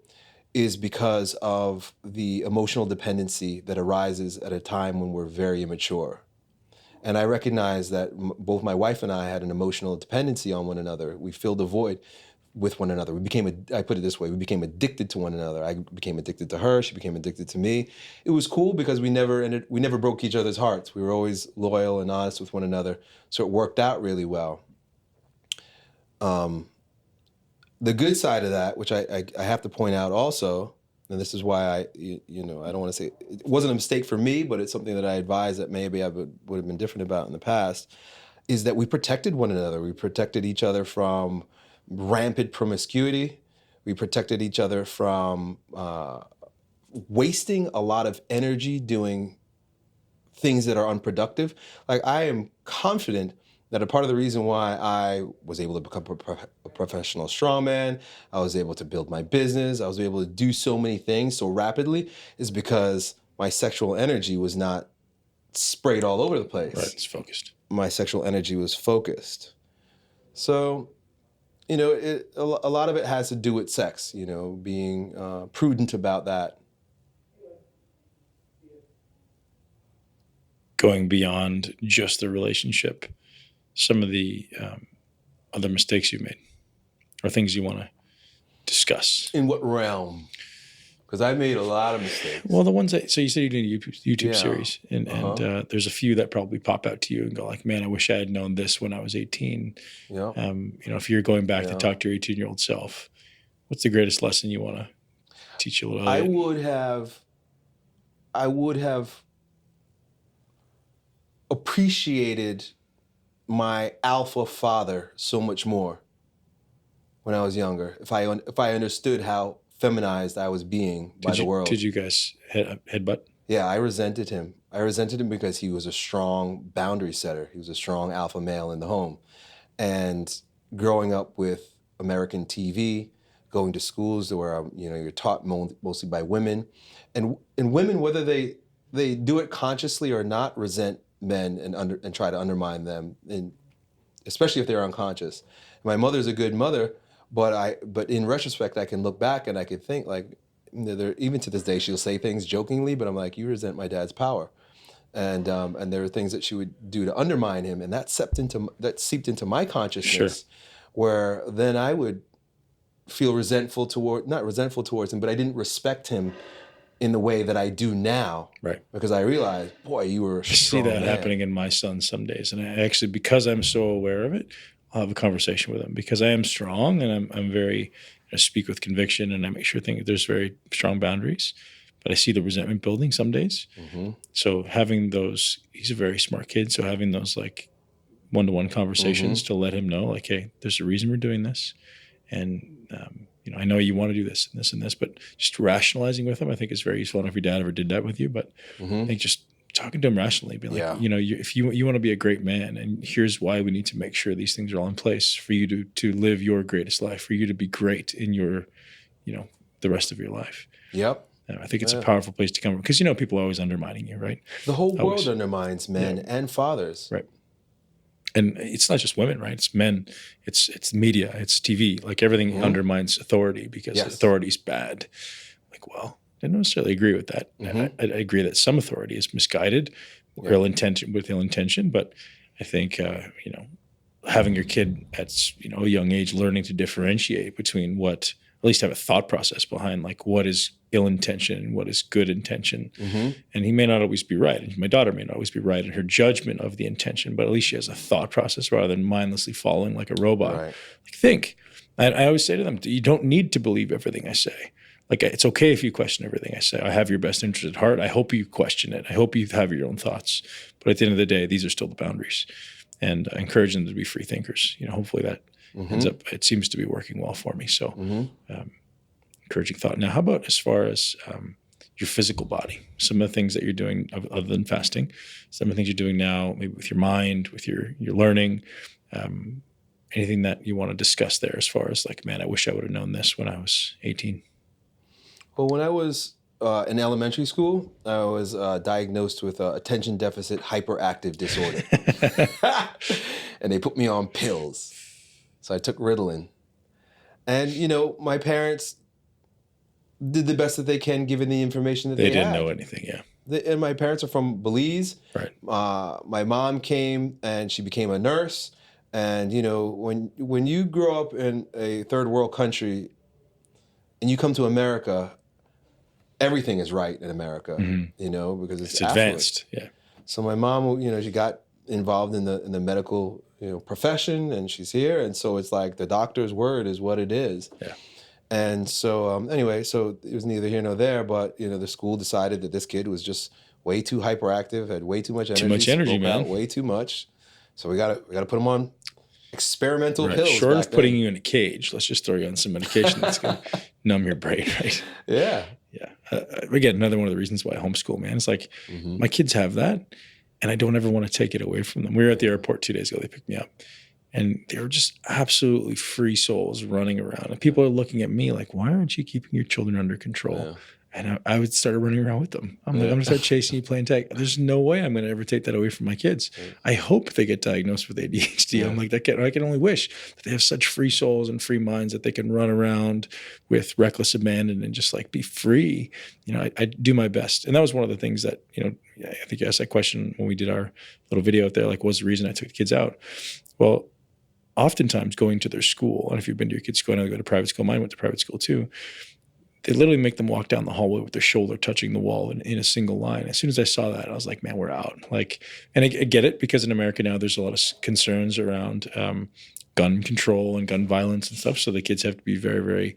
is because of the emotional dependency that arises at a time when we're very immature. And I recognize that both my wife and I had an emotional dependency on one another. We filled a void with one another. I put it this way, we became addicted to one another. I became addicted to her, she became addicted to me. It was cool because we never broke each other's hearts. We were always loyal and honest with one another. So it worked out really well. The good side of that, which I have to point out also, and this is why I don't want to say it wasn't a mistake for me, but it's something that I advise that maybe I would have been different about in the past, is that we protected one another. We protected each other from rampant promiscuity. We protected each other from wasting a lot of energy doing things that are unproductive. Like, I am confident that a part of the reason why I was able to become a professional strongman, I was able to build my business, I was able to do so many things so rapidly, is because my sexual energy was not sprayed all over the place. Right, it's focused. My sexual energy was focused. So, a lot of it has to do with sex, being prudent about that. Going beyond just the relationship. Some of the other mistakes you've made or things you want to discuss. In what realm? Because I made a lot of mistakes. Well, the ones so you said you did a YouTube series, and there's a few that probably pop out to you and go like, man, I wish I had known this when I was 18. Yeah. If you're going back to talk to your 18-year-old self, what's the greatest lesson you want to teach your little Elliot? I would have appreciated my alpha father so much more when I was younger. If I understood how feminized I was being by the world. Did you guys headbutt? Yeah, I resented him. I resented him because he was a strong boundary setter. He was a strong alpha male in the home. And growing up with American TV, going to schools where you're taught mostly by women, and women, whether they do it consciously or not, resent men and try to undermine them, and especially if they're unconscious. My mother's a good mother, but in retrospect, I can look back and I can think like, even to this day, she'll say things jokingly, but I'm like, you resent my dad's power, and there are things that she would do to undermine him, and that seeped into my consciousness, sure. Where then I would feel not resentful towards him, but I didn't respect him in the way that I do now, right? Because I realized, boy, you were a strong man. I see that happening in my son some days, and I actually, because I'm so aware of it, I'll have a conversation with him because I am strong and I'm very speak with conviction, and I make sure there's very strong boundaries. But I see the resentment building some days. Mm-hmm. So having those, he's a very smart kid, so having those like one-to-one conversations to let him know, like, hey, there's a reason we're doing this, and I know you want to do this and this and this, but just rationalizing with him, I think is very useful. I don't know if your dad ever did that with you, but I think just talking to him rationally, being like, if you want to be a great man, and here's why we need to make sure these things are all in place for you to live your greatest life, for you to be great in your, the rest of your life. Yep. I think it's a powerful place to come from because, people are always undermining you, right? The whole world undermines men and fathers. Right. And it's not just women, right? It's men, it's media, it's TV. Like everything undermines authority because authority is bad. Like, well, I don't necessarily agree with that. I agree that some authority is misguided, with ill intention. But I think having your kid at a young age learning to differentiate between at least have a thought process behind like what is ill intention and what is good intention. And he may not always be right. And my daughter may not always be right in her judgment of the intention, but at least she has a thought process rather than mindlessly following like a robot. Right. Like, think. I always say to them, you don't need to believe everything I say. Like, it's okay if you question everything I say. I have your best interest at heart. I hope you question it. I hope you have your own thoughts. But at the end of the day, these are still the boundaries. And I encourage them to be free thinkers. Hopefully that ends up, it seems to be working well for me. So encouraging thought. Now, how about as far as your physical body, some of the things that you're doing other than fasting, some of the things you're doing now, maybe with your mind, with your learning, anything that you want to discuss there as far as like, man, I wish I would have known this when I was 18. Well, when I was in elementary school, I was diagnosed with attention deficit hyperactive disorder. And they put me on pills. So I took Ritalin. And, you know, my parents did the best that they can given the information that they had. They didn't know anything, yeah. And my parents are from Belize. Right. My mom came and she became a nurse. And, you know, when you grow up in a third world country and you come to America, everything is right in America, you know, because it's advanced. Yeah. So my mom, you know, she got involved in the medical, you know, profession, and she's here. And so it's like the doctor's word is what it is. Yeah. And so anyway, so it was neither here nor there, but, you know, the school decided that this kid was just way too hyperactive, had way too much energy. Too much energy, man. Way too much. So we gotta put him on experimental pills. Short of putting you in a cage, let's just throw you on some medication that's going to numb your brain, right? Yeah. Yeah. Again, another one of the reasons why I homeschool, man. It's like my kids have that, and I don't ever want to take it away from them. We were at the airport 2 days ago. They picked me up, and they were just absolutely free souls running around. And people are looking at me like, why aren't you keeping your children under control? Yeah. And I would start running around with them. I'm like, I'm going to start chasing you playing tag. There's no way I'm going to ever take that away from my kids. Yeah. I hope they get diagnosed with ADHD. Yeah. I'm like, I can only wish that they have such free souls and free minds that they can run around with reckless abandon and just like be free. You know, I do my best. And that was one of the things that, you know, I think you asked that question when we did our little video out there, like, what's the reason I took the kids out? Well, oftentimes going to their school, and if you've been to your kids' school, I know they go to private school. Mine went to private school too. They literally make them walk down the hallway with their shoulder touching the wall in a single line. As soon as I saw that, I was like, man, we're out. Like, and I get it, because in America now there's a lot of concerns around gun control and gun violence and stuff. So the kids have to be very, very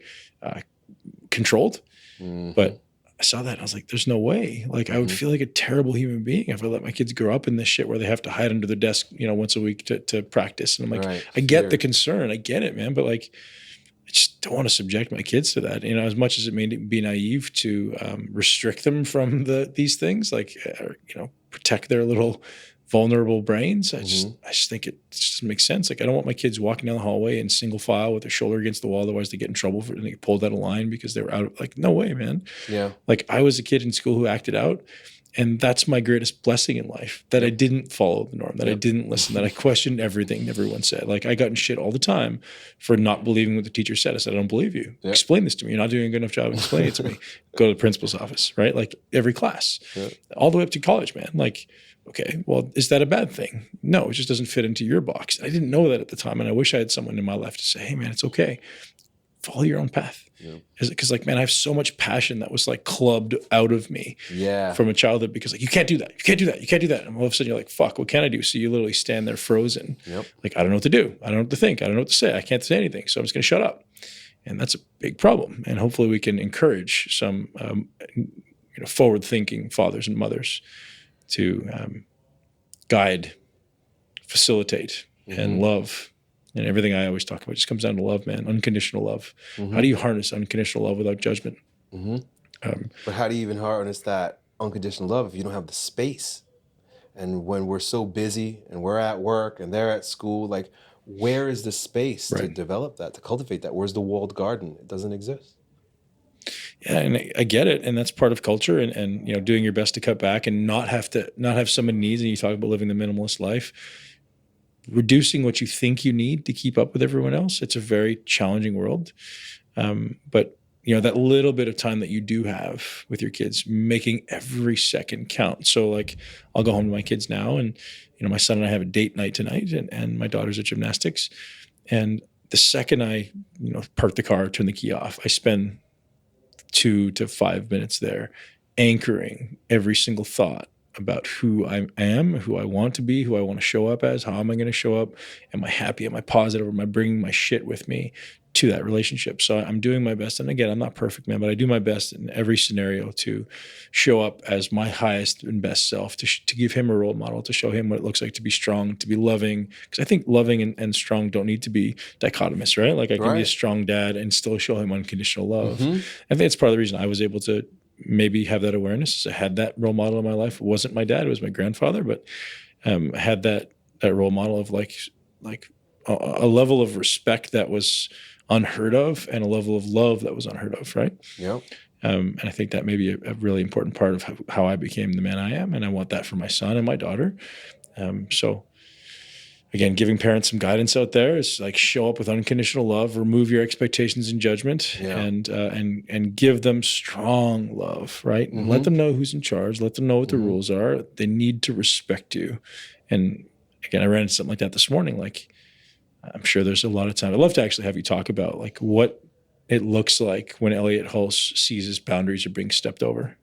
controlled. But I saw that and I was like, there's no way. Like, I would feel like a terrible human being if I let my kids grow up in this shit where they have to hide under their desk, you know, once a week to practice. And I'm like, I get the concern. I get it, man. But like, I just don't want to subject my kids to that. You know, as much as it may be naive to restrict them from these things, like, you know, protect their little vulnerable brains. I just think it just makes sense. Like, I don't want my kids walking down the hallway in single file with their shoulder against the wall. Otherwise they get in trouble and they get pulled out of line because they were out of, like, no way, man. Yeah. Like, I was a kid in school who acted out. And that's my greatest blessing in life, that I didn't follow the norm, that I didn't listen, that I questioned everything everyone said. Like, I got in shit all the time for not believing what the teacher said. I said, I don't believe you. Explain this to me. You're not doing a good enough job of explaining it to me. Go to the principal's office, right? Like, every class, all the way up to college, man. Like, okay, well, is that a bad thing? No, it just doesn't fit into your box. I didn't know that at the time. And I wish I had someone in my life to say, hey, man, it's okay. Follow your own path. Because, like, man, I have so much passion that was like clubbed out of me from a childhood, because like, you can't do that. You can't do that. You can't do that. And all of a sudden you're like, fuck, what can I do? So you literally stand there frozen. Like, I don't know what to do. I don't know what to think. I don't know what to say. I can't say anything. So I'm just going to shut up. And that's a big problem. And hopefully we can encourage some, you know, forward-thinking fathers and mothers to guide, facilitate, and love. And everything I always talk about just comes down to love, man. Unconditional love. How do you harness unconditional love without judgment? But how do you even harness that unconditional love if you don't have the space? And when we're so busy and we're at work and they're at school, like, where is the space to develop that, to cultivate that? Where's the walled garden? It doesn't exist. Yeah, and I get it, and that's part of culture, and you know, doing your best to cut back and not have so many needs. And you talk about living the minimalist life. Reducing what you think you need to keep up with everyone else. It's a very challenging world. But, you know, that little bit of time that you do have with your kids, making every second count. So, like, I'll go home to my kids now, and, you know, my son and I have a date night tonight, and my daughter's at gymnastics. And the second I, you know, park the car, turn the key off, I spend 2 to 5 minutes there anchoring every single thought about who I am, who I want to be, who I want to show up as, how am I going to show up? Am I happy? Am I positive? Am I bringing my shit with me to that relationship? So I'm doing my best. And again, I'm not perfect, man, but I do my best in every scenario to show up as my highest and best self, to give him a role model, to show him what it looks like to be strong, to be loving. Because I think loving and strong don't need to be dichotomous, right? Like, I can be a strong dad and still show him unconditional love. I think it's part of the reason I was able to maybe have that awareness. I had that role model in my life. It wasn't my dad, it was my grandfather, but I had that role model of like a level of respect that was unheard of and a level of love that was unheard of, right? Yep. And I think that may be a really important part of how I became the man I am, and I want that for my son and my daughter. So again, giving parents some guidance out there is like show up with unconditional love, remove your expectations and judgment, and give them strong love, right? And let them know who's in charge. Let them know what the rules are. They need to respect you. And again, I ran into something like that this morning. Like, I'm sure there's a lot of time. I'd love to actually have you talk about like what it looks like when Elliot Hulse sees his boundaries are being stepped over.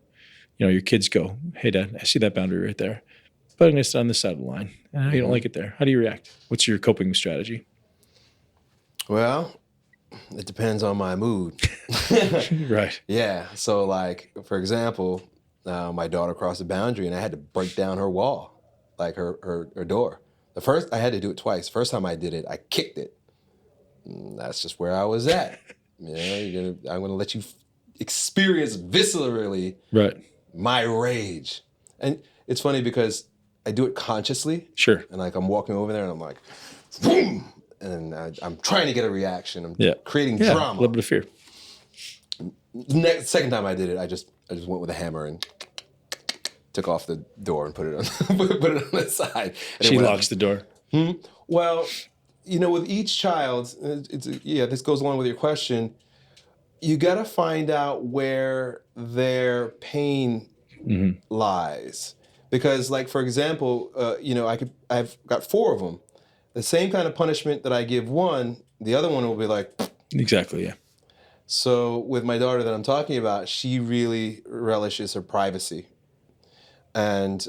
You know, your kids go, "Hey, Dad, I see that boundary right there. Putting this on this side of the line. You don't like it there. How do you react? What's your coping strategy?" Well, it depends on my mood. Right. Yeah. So, like, for example, my daughter crossed the boundary, and I had to break down her wall, like her door. I had to do it twice. First time I did it, I kicked it. And that's just where I was at. I'm gonna let you experience viscerally my rage. And it's funny because I do it consciously. Sure. And like I'm walking over there and I'm like, boom, and I'm trying to get a reaction. I'm creating drama. A little bit of fear. Second time I did it, I just went with a hammer and took off the door and put it on the side. And she locks the door. Well, with each child, this goes along with your question. You got to find out where their pain lies, because, like, for example, I've got 4 of them. The same kind of punishment that I give one, the other one will be like, exactly, yeah. So with my daughter that I'm talking about, she really relishes her privacy. And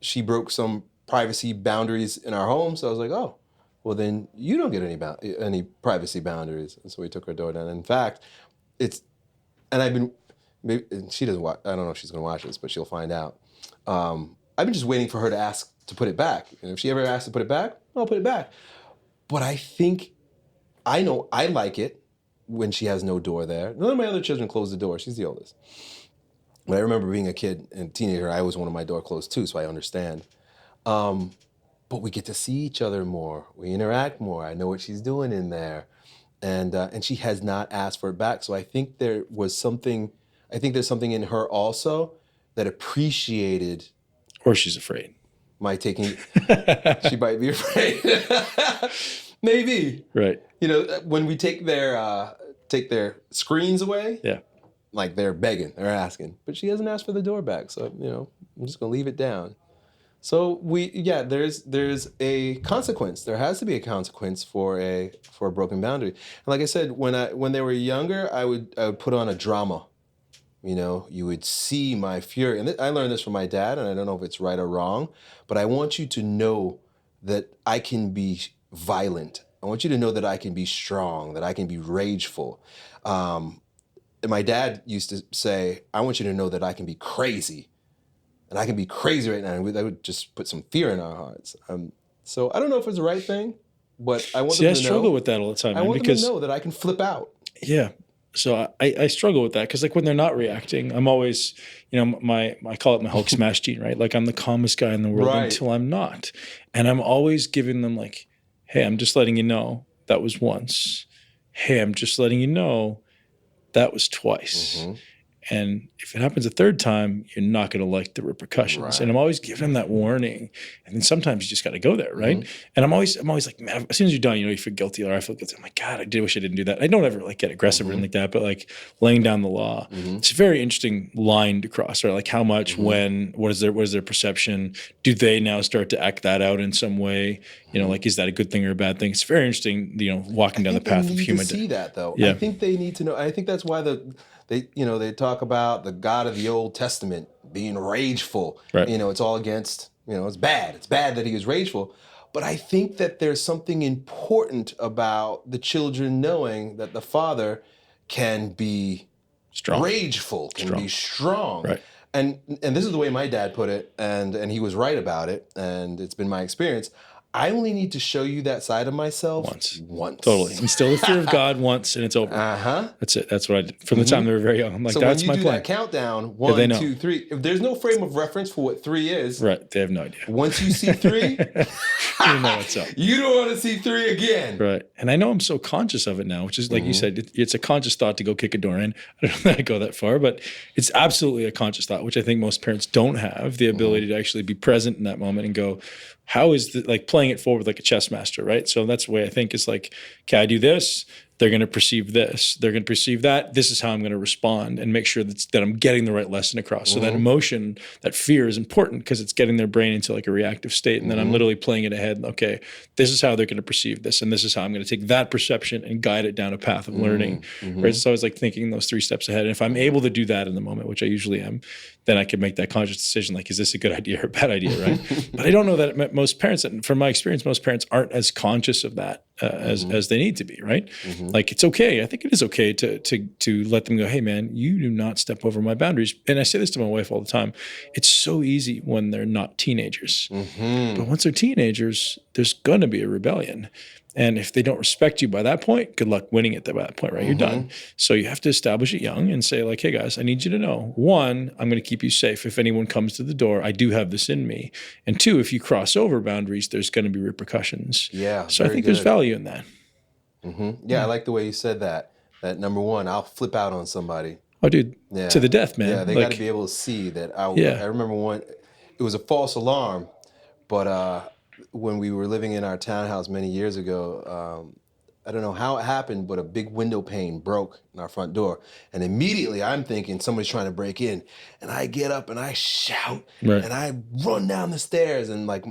she broke some privacy boundaries in our home. So I was like, oh, well, then you don't get any privacy boundaries. And so we took her door down. In fact, and she doesn't watch, I don't know if she's going to watch this, but she'll find out. I've been just waiting for her to ask to put it back. And if she ever asks to put it back, I'll put it back. But I know I like it when she has no door there. None of my other children close the door. She's the oldest. But I remember being a kid and teenager, I always wanted my door closed too, so I understand. But we get to see each other more. We interact more. I know what she's doing in there. And she has not asked for it back. So I think there's something in her also that appreciated. Or she's afraid. My taking, she might be afraid. Maybe. Right. When we take their screens away. Yeah. Like they're begging, they're asking, but she hasn't asked for the door back. So, I'm just gonna leave it down. So there's a consequence. There has to be a consequence for a broken boundary. And like I said, when they were younger, I would put on a drama. You would see my fury. And I learned this from my dad, and I don't know if it's right or wrong, but I want you to know that I can be violent. I want you to know that I can be strong, that I can be rageful. And my dad used to say, I want you to know that I can be crazy. And I can be crazy right now. And that would just put some fear in our hearts. So I don't know if it's the right thing, but I want them to know. I struggle with that all the time. I want them to know that I can flip out. Yeah. So I struggle with that because, like, when they're not reacting, I'm always, I call it my Hulk smash gene, right? Like, I'm the calmest guy in the world until I'm not. And I'm always giving them like, hey, I'm just letting you know that was once. Hey, I'm just letting you know that was twice. Mm-hmm. And if it happens a third time, you're not going to like the repercussions. Right. And I'm always giving them that warning. And then sometimes you just got to go there, right? Mm-hmm. And I'm always like, man, as soon as you're done, you feel guilty, or I feel guilty. I'm like, God, I wish I didn't do that. I don't ever like get aggressive or anything like that, but like laying down the law. Mm-hmm. It's a very interesting line to cross, right? Like how much, when, what is their perception? Do they now start to act that out in some way? Like, is that a good thing or a bad thing? It's very interesting, walking down the path of human. I see that though. Yeah. I think they need to know. I think that's why they talk about the God of the Old Testament being rageful. Right. It's all against, it's bad. It's bad that he is rageful. But I think that there's something important about the children knowing that the father can be rageful, can be strong. Right. And this is the way my dad put it, and he was right about it, and it's been my experience. I only need to show you that side of myself once. Totally. Instill the fear of God once, and it's over. That's it. That's what I did from the time they were very young. I'm like, So that's when my you do plan. that countdown, 1, 2, 3, if there's no frame of reference for what 3 is, Right? They have no idea. Once you see 3, you know what's up. You don't want to see 3 again. Right. And I know I'm so conscious of it now, which is like you said, it's a conscious thought to go kick a door in. I don't know that I go that far, but it's absolutely a conscious thought, which I think most parents don't have the ability to actually be present in that moment and go, how is like playing it forward like a chess master, right? So that's the way I think is like, okay, I do this, they're going to perceive this, they're going to perceive that, this is how I'm going to respond and make sure that I'm getting the right lesson across. So that emotion, that fear is important because it's getting their brain into like a reactive state. And then I'm literally playing it ahead. Okay, this is how they're going to perceive this. And this is how I'm going to take that perception and guide it down a path of learning, right? So I was like thinking those 3 steps ahead. And if I'm able to do that in the moment, which I usually am, then I can make that conscious decision. Like, is this a good idea or a bad idea, right? But I don't know that most parents, and from my experience, most parents aren't as conscious of that as they need to be, right? Like, it's okay. I think it is okay to let them go, hey man, you do not step over my boundaries. And I say this to my wife all the time. It's so easy when they're not teenagers. But once they're teenagers, there's going to be a rebellion. And if they don't respect you by that point, good luck winning it by that point, right? You're done. So you have to establish it young and say like, hey guys, I need you to know, 1, I'm going to keep you safe. If anyone comes to the door, I do have this in me. And 2, if you cross over boundaries, there's going to be repercussions. Yeah. So I think there's value in that. Yeah, I like the way you said that. That number 1, I'll flip out on somebody. Oh, dude, to the death, man. Yeah, they got to be able to see that. I remember one, it was a false alarm, but when we were living in our townhouse many years ago, I don't know how it happened, but a big window pane broke in our front door. And immediately I'm thinking somebody's trying to break in. And I get up and I shout and I run down the stairs and like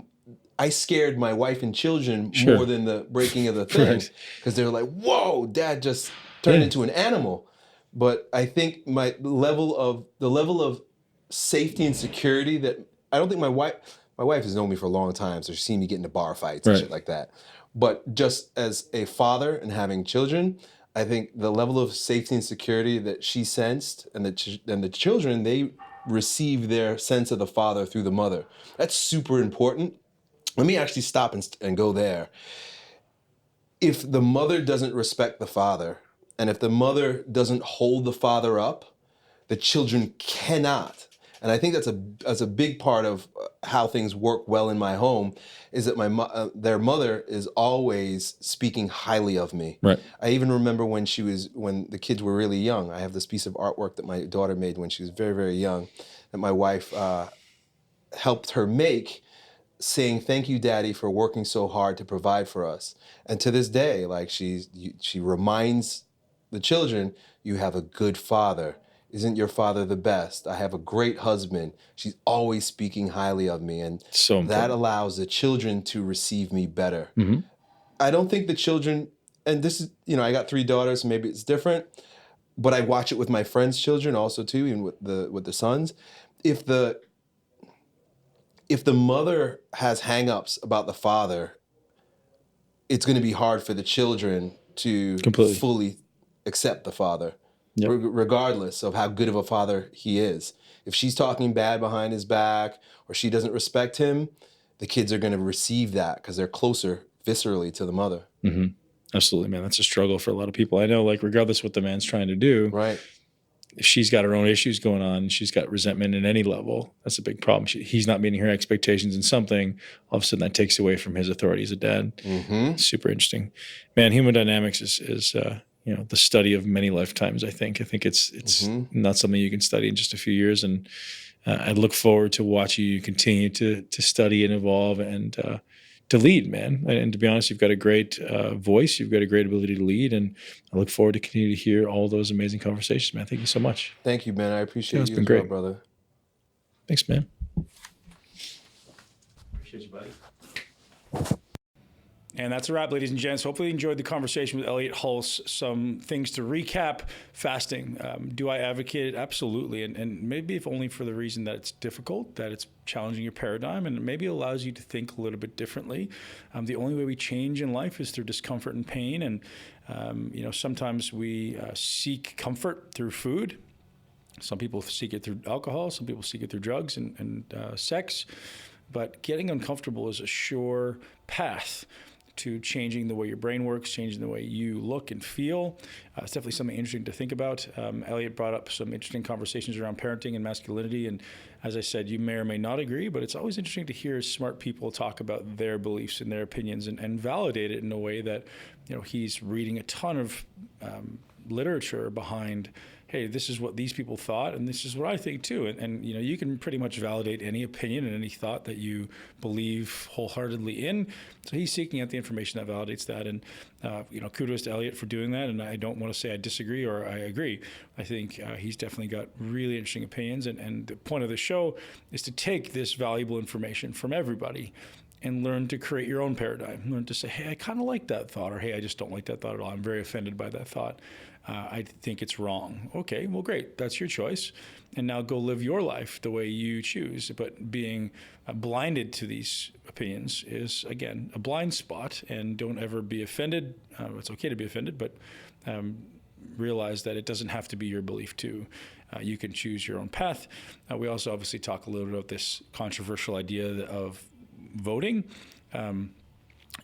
I scared my wife and children more than the breaking of the thing because they're like, whoa, Dad just turned into an animal. But I think the level of safety and security that I don't think my wife has known me for a long time, so she's seen me get into bar fights and shit like that. But just as a father and having children, I think the level of safety and security that she sensed and the children, they receive their sense of the father through the mother. That's super important. Let me actually stop and go there. If the mother doesn't respect the father, and if the mother doesn't hold the father up, the children cannot. And I think that's a big part of how things work well in my home, is that their mother is always speaking highly of me. Right. I even remember when the kids were really young. I have this piece of artwork that my daughter made when she was very, very young, that my wife helped her make, saying, "Thank you, Daddy, for working so hard to provide for us." And to this day, like she reminds the children, "You have a good father. Isn't your father the best? I have a great husband." She's always speaking highly of me. And that allows the children to receive me better. I don't think the children, and this is, I got 3 daughters, maybe it's different, but I watch it with my friends' children also too, even with the sons. If the mother has hang-ups about the father, it's going to be hard for the children to fully accept the father. Regardless of how good of a father he is. If she's talking bad behind his back or she doesn't respect him, the kids are going to receive that because they're closer viscerally to the mother. Absolutely, man. That's a struggle for a lot of people. I know, like, regardless what the man's trying to do, if she's got her own issues going on, she's got resentment at any level, that's a big problem. He's not meeting her expectations in something, all of a sudden that takes away from his authority as a dad. Super interesting. Man, human dynamics is the study of many lifetimes, I think. I think it's not something you can study in just a few years. And I look forward to watching you continue to study and evolve and to lead, man. And to be honest, you've got a great voice. You've got a great ability to lead. And I look forward to continue to hear all those amazing conversations, man. Thank you so much. Thank you, man. I appreciate you. It's been great, brother. Thanks, man. Appreciate you, buddy. And that's a wrap, ladies and gents. Hopefully you enjoyed the conversation with Elliot Hulse. Some things to recap. Fasting. Do I advocate it? Absolutely. And maybe if only for the reason that it's difficult, that it's challenging your paradigm, and maybe it allows you to think a little bit differently. The only way we change in life is through discomfort and pain. And, sometimes we seek comfort through food. Some people seek it through alcohol. Some people seek it through drugs and sex. but getting uncomfortable is a sure path to changing the way your brain works, changing the way you look and feel. It's definitely something interesting to think about. Elliot brought up some interesting conversations around parenting and masculinity. And as I said, you may or may not agree, but it's always interesting to hear smart people talk about their beliefs and their opinions and validate it in a way that, he's reading a ton of literature behind, hey, this is what these people thought, and this is what I think too. And you can pretty much validate any opinion and any thought that you believe wholeheartedly in. So he's seeking out the information that validates that. And, kudos to Elliot for doing that. And I don't want to say I disagree or I agree. I think he's definitely got really interesting opinions. And the point of the show is to take this valuable information from everybody and learn to create your own paradigm. Learn to say, hey, I kind of like that thought, or hey, I just don't like that thought at all. I'm very offended by that thought. I think it's wrong. Okay, well, great. That's your choice. And now go live your life the way you choose. But being blinded to these opinions is, again, a blind spot. And don't ever be offended. It's okay to be offended, but realize that it doesn't have to be your belief too. You can choose your own path. We also obviously talk a little bit about this controversial idea of voting.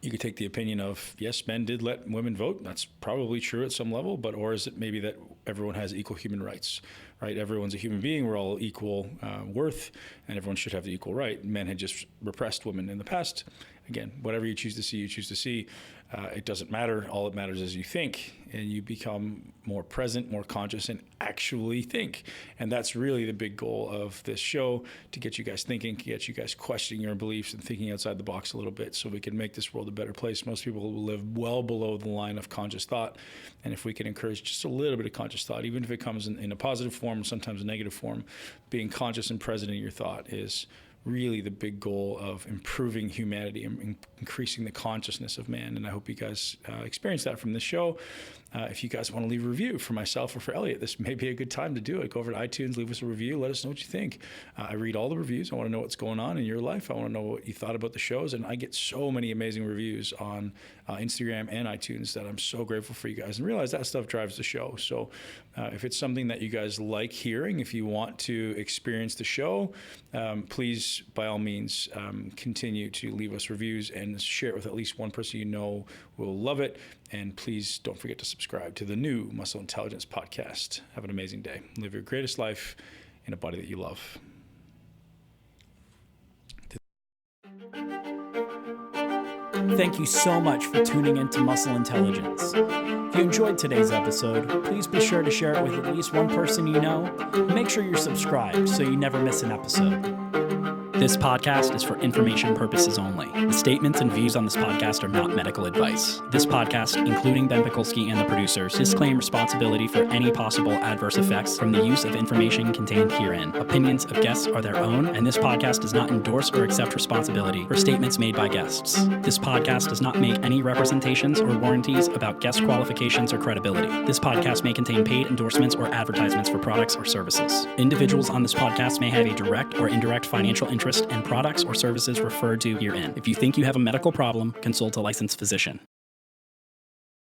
You could take the opinion of, yes, men did let women vote. That's probably true at some level, or is it maybe that everyone has equal human rights, right? Everyone's a human being. We're all equal worth, and everyone should have the equal right. Men had just repressed women in the past. Again, whatever you choose to see, you choose to see. It doesn't matter. All that matters is you think, and you become more present, more conscious, and actually think. And that's really the big goal of this show, to get you guys thinking, to get you guys questioning your beliefs and thinking outside the box a little bit so we can make this world a better place. Most people live well below the line of conscious thought. And if we can encourage just a little bit of conscious thought, even if it comes in a positive form, sometimes a negative form, being conscious and present in your thought is really the big goal of improving humanity and increasing the consciousness of man. And I hope you guys experience that from this show. If you guys want to leave a review for myself or for Elliot, this may be a good time to do it. Go over to iTunes, leave us a review. Let us know what you think. I read all the reviews. I want to know what's going on in your life. I want to know what you thought about the shows. And I get so many amazing reviews on Instagram and iTunes that I'm so grateful for you guys, and realize that stuff drives the show. So if it's something that you guys like hearing, if you want to experience the show, please, by all means, continue to leave us reviews and share it with at least one person you know will love it. And please don't forget to subscribe to the new Muscle Intelligence podcast. Have an amazing day. Live your greatest life in a body that you love. Thank you so much for tuning into Muscle Intelligence. If you enjoyed today's episode, please be sure to share it with at least one person you know. Make sure you're subscribed so you never miss an episode. This podcast is for information purposes only. The statements and views on this podcast are not medical advice. This podcast, including Ben Pekulski and the producers, disclaim responsibility for any possible adverse effects from the use of information contained herein. Opinions of guests are their own, and this podcast does not endorse or accept responsibility for statements made by guests. This podcast does not make any representations or warranties about guest qualifications or credibility. This podcast may contain paid endorsements or advertisements for products or services. Individuals on this podcast may have a direct or indirect financial interest in products or services referred to herein. If you think you have a medical problem, consult a licensed physician.